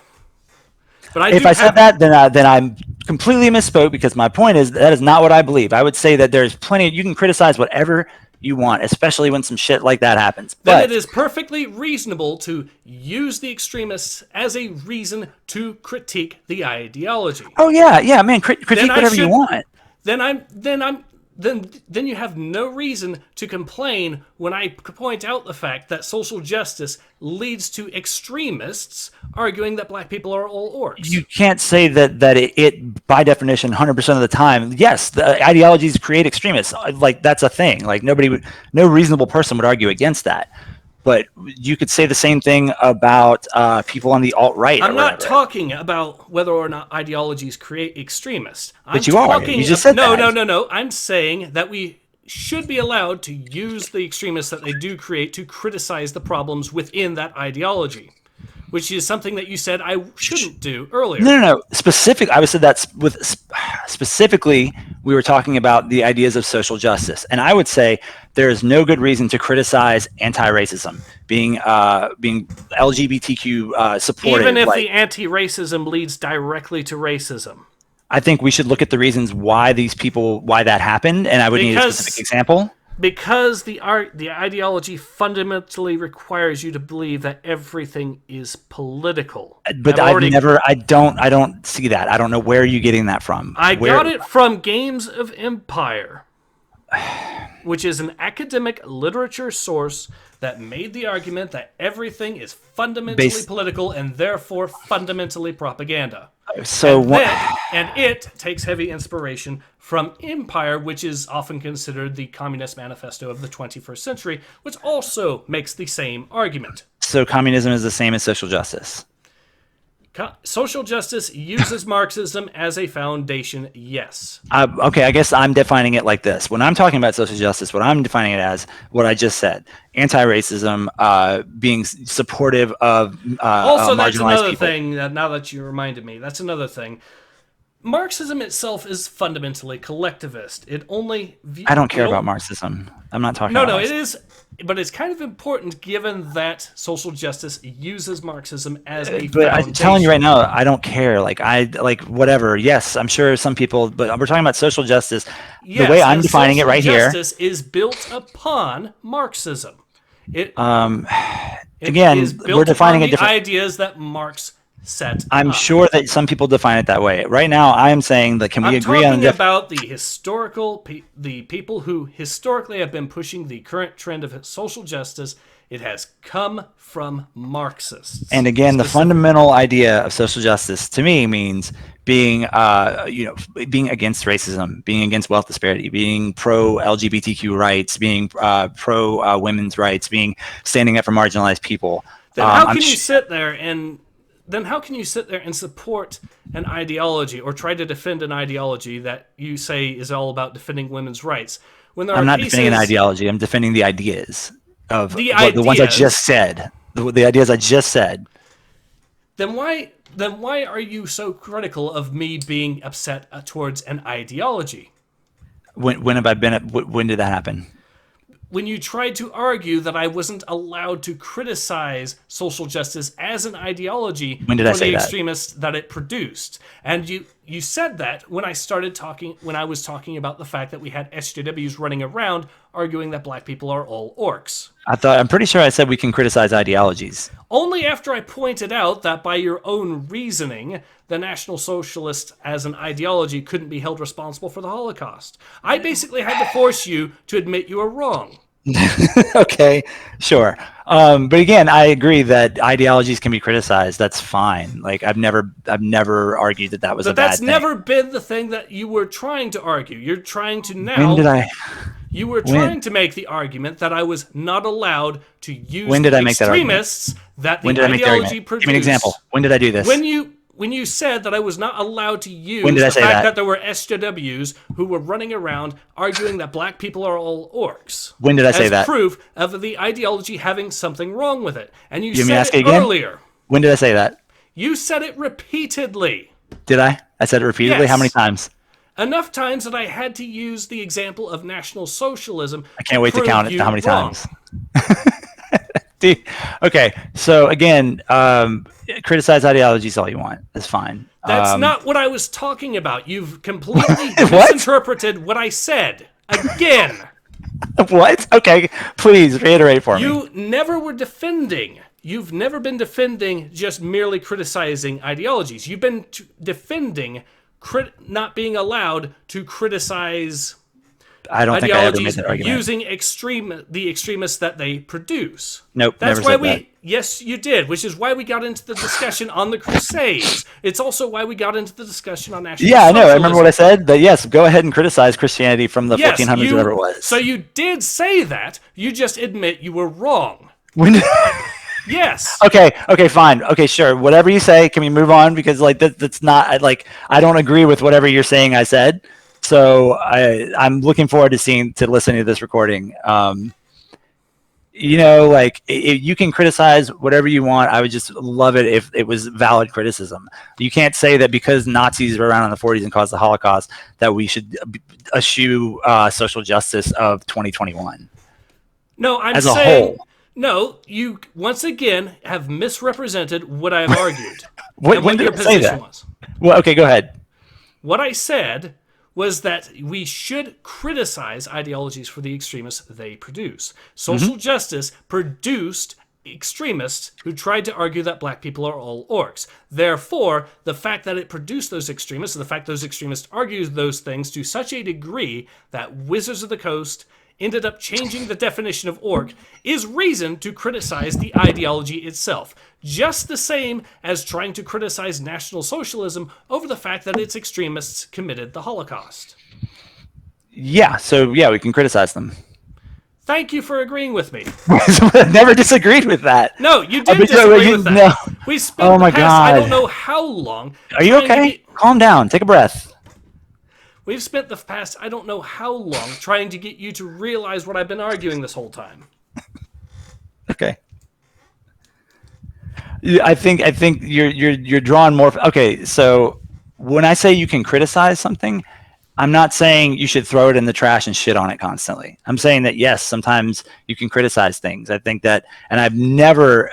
But if I said that, then I'm completely misspoke, because my point is that is not what I believe. I would say that there's plenty. You can criticize whatever you want, especially when some shit like that happens. Then but it is perfectly reasonable to use the extremists as a reason to critique the ideology. Oh yeah, man, critique whatever you want. Then you have no reason to complain when I point out the fact that social justice leads to extremists arguing that black people are all orcs. You can't say that it by definition 100% of the time. Yes, the ideologies create extremists. Like that's a thing. Like no reasonable person would argue against that. But you could say the same thing about people on the alt-right. I'm not talking about whether or not ideologies create extremists. But you are. You just said that. No. I'm saying that we should be allowed to use the extremists that they do create to criticize the problems within that ideology, which is something that you said I shouldn't do earlier. No. I would say that specifically, we were talking about the ideas of social justice, and I would say there is no good reason to criticize anti-racism, being LGBTQ supported. Even if the anti-racism leads directly to racism. I think we should look at the reasons why that happened, and I would need a specific example. Because the ideology fundamentally requires you to believe that everything is political. But I don't see that. I don't know where you're getting that from. I got it from Games of Empire, which is an academic literature source that made the argument that everything is fundamentally political and therefore fundamentally propaganda. And it takes heavy inspiration from Empire, which is often considered the Communist Manifesto of the 21st century, which also makes the same argument. So communism is the same as social justice? Social justice uses Marxism as a foundation, yes. Okay, I guess I'm defining it like this. When I'm talking about social justice, what I'm defining it as, what I just said, anti-racism, being supportive of also, that's another people. thing, now that you reminded me, that's another thing. Marxism itself is fundamentally collectivist. I don't care about Marxism. I'm not talking about Marxism. It is, but it's kind of important given that social justice uses Marxism as a foundation. I'm telling you right now, I don't care. Whatever. Yes, I'm sure some people, but we're talking about social justice. Yes, the way I'm defining it right here. Social justice is built upon Marxism. Again, we're defining it different. The ideas that Marx set I'm up. sure that some people define it that way. Right now, I am saying that we agree on... I'm talking about the people who historically have been pushing the current trend of social justice. It has come from Marxists. And again, the fundamental idea of social justice to me means being against racism, being against wealth disparity, being pro LGBTQ rights, being pro women's rights, standing up for marginalized people. Then how can you sit there and support an ideology or try to defend an ideology that you say is all about defending women's rights? I'm not defending an ideology. I'm defending the ideas of the ones I just said. The ideas I just said. Then why are you so critical of me being upset towards an ideology? When have I been? When did that happen? When you tried to argue that I wasn't allowed to criticize social justice as an ideology for the extremists that it produced. And you said that when I was talking about the fact that we had SJWs running around arguing that black people are all orcs. I'm pretty sure I said we can criticize ideologies. Only after I pointed out that by your own reasoning, the National Socialist as an ideology couldn't be held responsible for the Holocaust. I basically had to force you to admit you were wrong. Okay, sure. But again, I agree that ideologies can be criticized. That's fine. Like I've never argued that was a bad thing. But that's never been the thing that you were trying to argue. You're trying to now. When did I? You were trying to make the argument that I was not allowed to use When did the I make that argument? extremists that the When did I make the ideology argument? produced. Give me an example. When did I do this? When you said that I was not allowed to use When did I the say fact that? there were SJWs who were running around arguing that black people are all orcs. When did I say as that? proof of the ideology having something wrong with it. And you Let me said ask it you again? earlier. When did I say that? You said it repeatedly. Did I? I said it repeatedly. Yes. How many times? Enough times that I had to use the example of National Socialism. I can't wait to prove count it. you How many wrong. times? Okay, so again, criticize ideologies all you want. That's fine. That's not what I was talking about. You've completely misinterpreted what I said. Again. What? Okay, please reiterate for me. You never were defending. You've never been defending just merely criticizing ideologies. You've been defending not being allowed to criticize I don't think I ever made ideologies that argument. using the extremists that they produce. Nope, That's never why said we. that. Yes, you did, which is why we got into the discussion on the Crusades. It's also why we got into the discussion on national. Yeah, I know. I socialism. remember what I said. But yes, go ahead and criticize Christianity from the Yes, 1400s, whatever it was. So you did say that. You just admit you were wrong. When Yes. Okay, fine. Okay, sure. Whatever you say, can we move on? Because like that's not like I don't agree with whatever you're saying I said. So I'm looking forward to listening to this recording. You know, like you can criticize whatever you want. I would just love it if it was valid criticism. You can't say that because Nazis were around in the 40s and caused the Holocaust that we should eschew social justice of 2021. No, I'm as a saying whole. no. You once again have misrepresented what I've argued. When did your I say position that? was. Well, okay, go ahead. What I said was that we should criticize ideologies for the extremists they produce. Social justice produced extremists who tried to argue that black people are all orcs. Therefore, the fact that it produced those extremists, the fact those extremists argued those things to such a degree that Wizards of the Coast ended up changing the definition of orc is reason to criticize the ideology itself. Just the same as trying to criticize National Socialism over the fact that its extremists committed the Holocaust. Yeah, so yeah, we can criticize them. Thank you for agreeing with me. Never disagreed with that. No, you did disagree with that. No. We spent the past, I don't know how long. Are you okay? Calm down. Take a breath. We've spent the past, I don't know how long, trying to get you to realize what I've been arguing this whole time. Okay. I think you're drawing more. Okay, so when I say you can criticize something, I'm not saying you should throw it in the trash and shit on it constantly. I'm saying that yes, sometimes you can criticize things. I think that, and I've never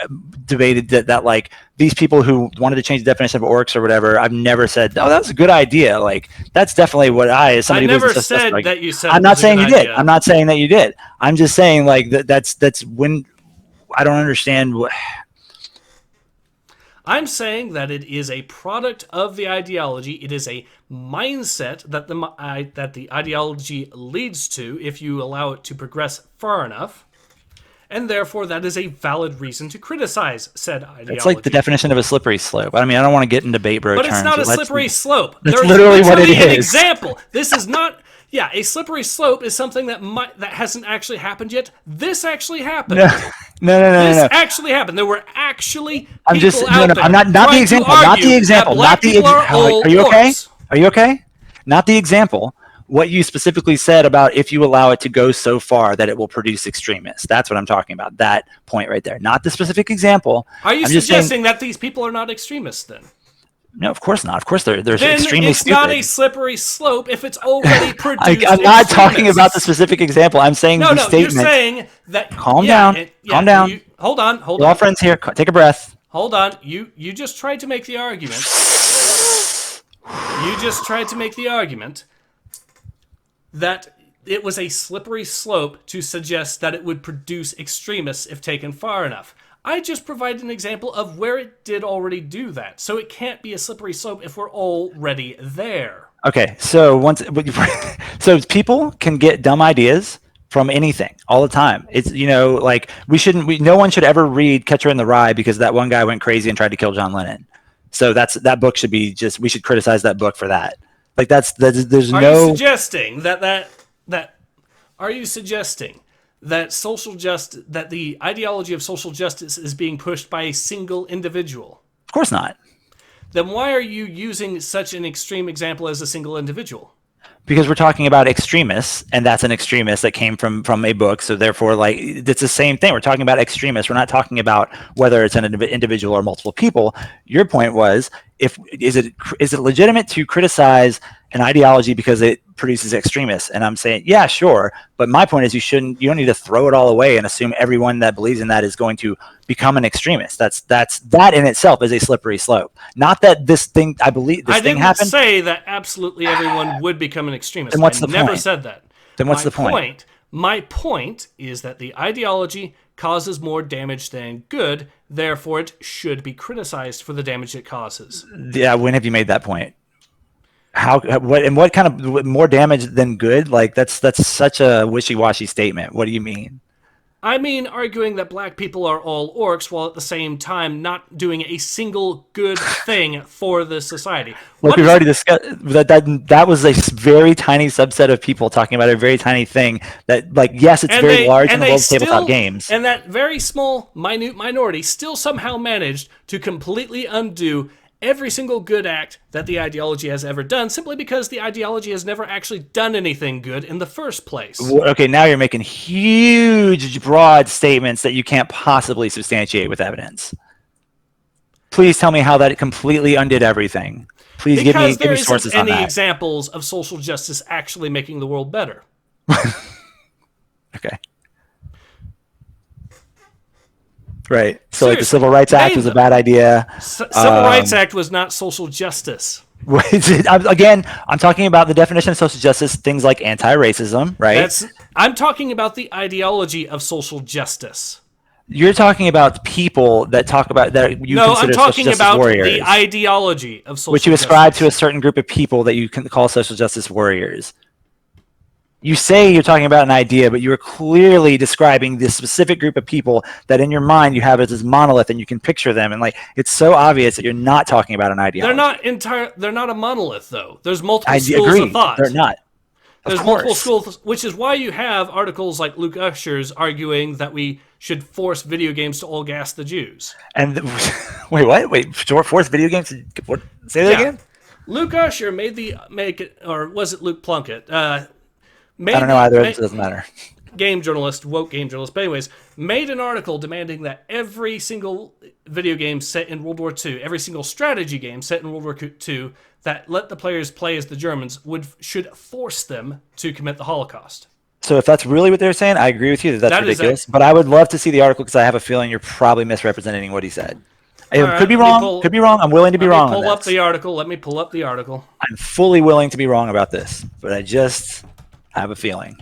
debated that like these people who wanted to change the definition of orcs or whatever, I've never said, oh, that's a good idea. Like that's definitely what as somebody I never who's said like, that you said. I'm not saying you did. Idea. I'm not saying that you did. I'm just saying like that's when I don't understand what. I'm saying that it is a product of the ideology. It is a mindset that the ideology leads to if you allow it to progress far enough. And therefore, that is a valid reason to criticize said ideology. It's like the definition of a slippery slope. I mean, I don't want to get into debate bro But terms. it's not a slippery slope. That's literally what it is. An example. This is not... Yeah, a slippery slope is something that hasn't actually happened yet. This actually happened. No. This actually happened. There were actually people I'm just out there I'm not the trying example. to argue Not the example. that black people are all Are you okay? orcs. Are you okay? Not the example. What you specifically said about if you allow it to go so far that it will produce extremists. That's what I'm talking about. That point right there. Not the specific example. Are you I'm just suggesting saying, that these people are not extremists then? No, of course not. Of course they're Then extremely it's stupid. not a slippery slope if it's already produced. I'm not talking extremists. about the specific example. I'm saying the statement. You're saying that. Calm down. Calm down. Hold on. We're all friends here. Take a breath. Hold on. You just tried to make the argument. You just tried to make the argument that it was a slippery slope to suggest that it would produce extremists if taken far enough. I just provided an example of where it did already do that. So it can't be a slippery slope if we're already there. Okay, so so people can get dumb ideas from anything all the time. It's like no one should ever read Catcher in the Rye because that one guy went crazy and tried to kill John Lennon. So that book should be we should criticize that book for that. Like there's Are no. you suggesting that are you suggesting that that the ideology of social justice is being pushed by a single individual? Of course not. Then why are you using such an extreme example as a single individual? Because we're talking about extremists, and that's an extremist that came from a book. So therefore, like, it's the same thing. We're talking about extremists. We're not talking about whether it's an individual or multiple people. Your point was, is it legitimate to criticize an ideology because it produces extremists? And I'm saying, yeah, sure. But my point is, you don't need to throw it all away and assume everyone that believes in that is going to become an extremist. That in itself is a slippery slope. Not that this thing, I believe this thing happened. I didn't say that absolutely everyone would become an extremist. Then what's the never point? said that. Then what's the point? My point is that the ideology causes more damage than good, therefore it should be criticized for the damage it causes. Yeah, when have you made that point? What kind of more damage than good? Like that's such a wishy-washy statement. What do you mean? I mean, arguing that black people are all orcs while at the same time not doing a single good thing for the society. Look, we've already discussed that was a very tiny subset of people talking about a very tiny thing that, like, yes, it's very large in the world of tabletop games. And that very small, minute minority still somehow managed to completely undo every single good act that the ideology has ever done, simply because the ideology has never actually done anything good in the first place. Okay, now you're making huge, broad statements that you can't possibly substantiate with evidence. Please tell me how that completely undid everything. Please give me sources on that. Any examples of social justice actually making the world better? Okay. Right. So, like, the Civil Rights Act was a bad idea. Civil Rights Act was not social justice. Again, I'm talking about the definition of social justice, things like anti-racism, right? I'm talking about the ideology of social justice. You're talking about people that talk about that you consider social justice warriors. The ideology of social justice. Which you ascribe to a certain group of people that you can call social justice warriors. You say you're talking about an idea, but you are clearly describing this specific group of people that in your mind you have as this monolith and you can picture them. And, like, it's so obvious that you're not talking about an ideology. They're not a monolith, though. There's multiple schools of thought. They're not. There's multiple schools, which is why you have articles like Luke Usher's arguing that we should force video games to all gas the Jews. And wait, what? Wait, force video games to what? Say that again? Luke Usher or was it Luke Plunkett? I don't know either. It doesn't matter. Woke game journalist. But anyways, made an article demanding that every single video game set in World War II, every single strategy game set in World War II that let the players play as the Germans should force them to commit the Holocaust. So if that's really what they're saying, I agree with you that that's ridiculous. But I would love to see the article because I have a feeling you're probably misrepresenting what he said. It could be wrong. Could be wrong. I'm willing to be wrong. Let me pull up the article. Let me pull up the article. I'm fully willing to be wrong about this, but I have a feeling.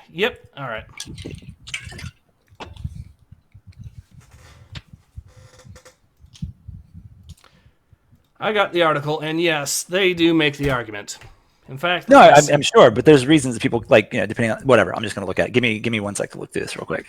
Yep. All right. I got the article, and yes, they do make the argument. In fact, no, I'm sure, but there's reasons that people, like, depending on whatever. I'm just going to look at it. Give me 1 second to look through this real quick.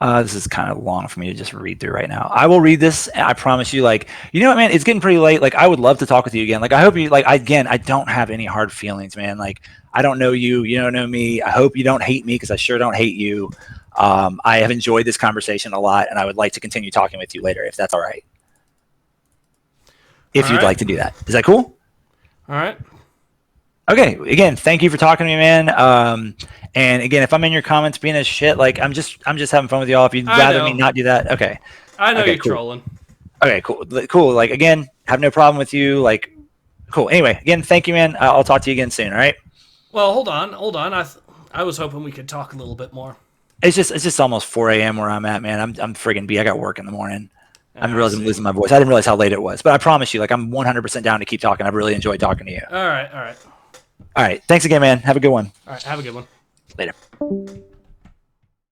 This is kind of long for me to just read through right now. I will read this. And I promise you, like, you know what, man? It's getting pretty late. Like, I would love to talk with you again. Like, I hope you, like, I don't have any hard feelings, man. Like, I don't know you. You don't know me. I hope you don't hate me because I sure don't hate you. I have enjoyed this conversation a lot, and I would like to continue talking with you later if that's all right. If you'd like to do that. Is that cool? All right. Okay. Again, thank you for talking to me, man. And again, if I'm in your comments being a shit, like, I'm just having fun with y'all. If you'd rather me not do that, okay. I know you're trolling. Okay, cool. Like, again, have no problem with you. Like, cool. Anyway, again, thank you, man. I'll talk to you again soon. All right. Well, hold on. I was hoping we could talk a little bit more. It's just almost 4 a.m. where I'm at, man. I'm friggin' beat. I got work in the morning. I'm realizing I'm losing my voice. I didn't realize how late it was, but I promise you, like, I'm 100% down to keep talking. I've really enjoyed talking to you. All right. All right. Thanks again, man. Have a good one. All right. Have a good one. Later.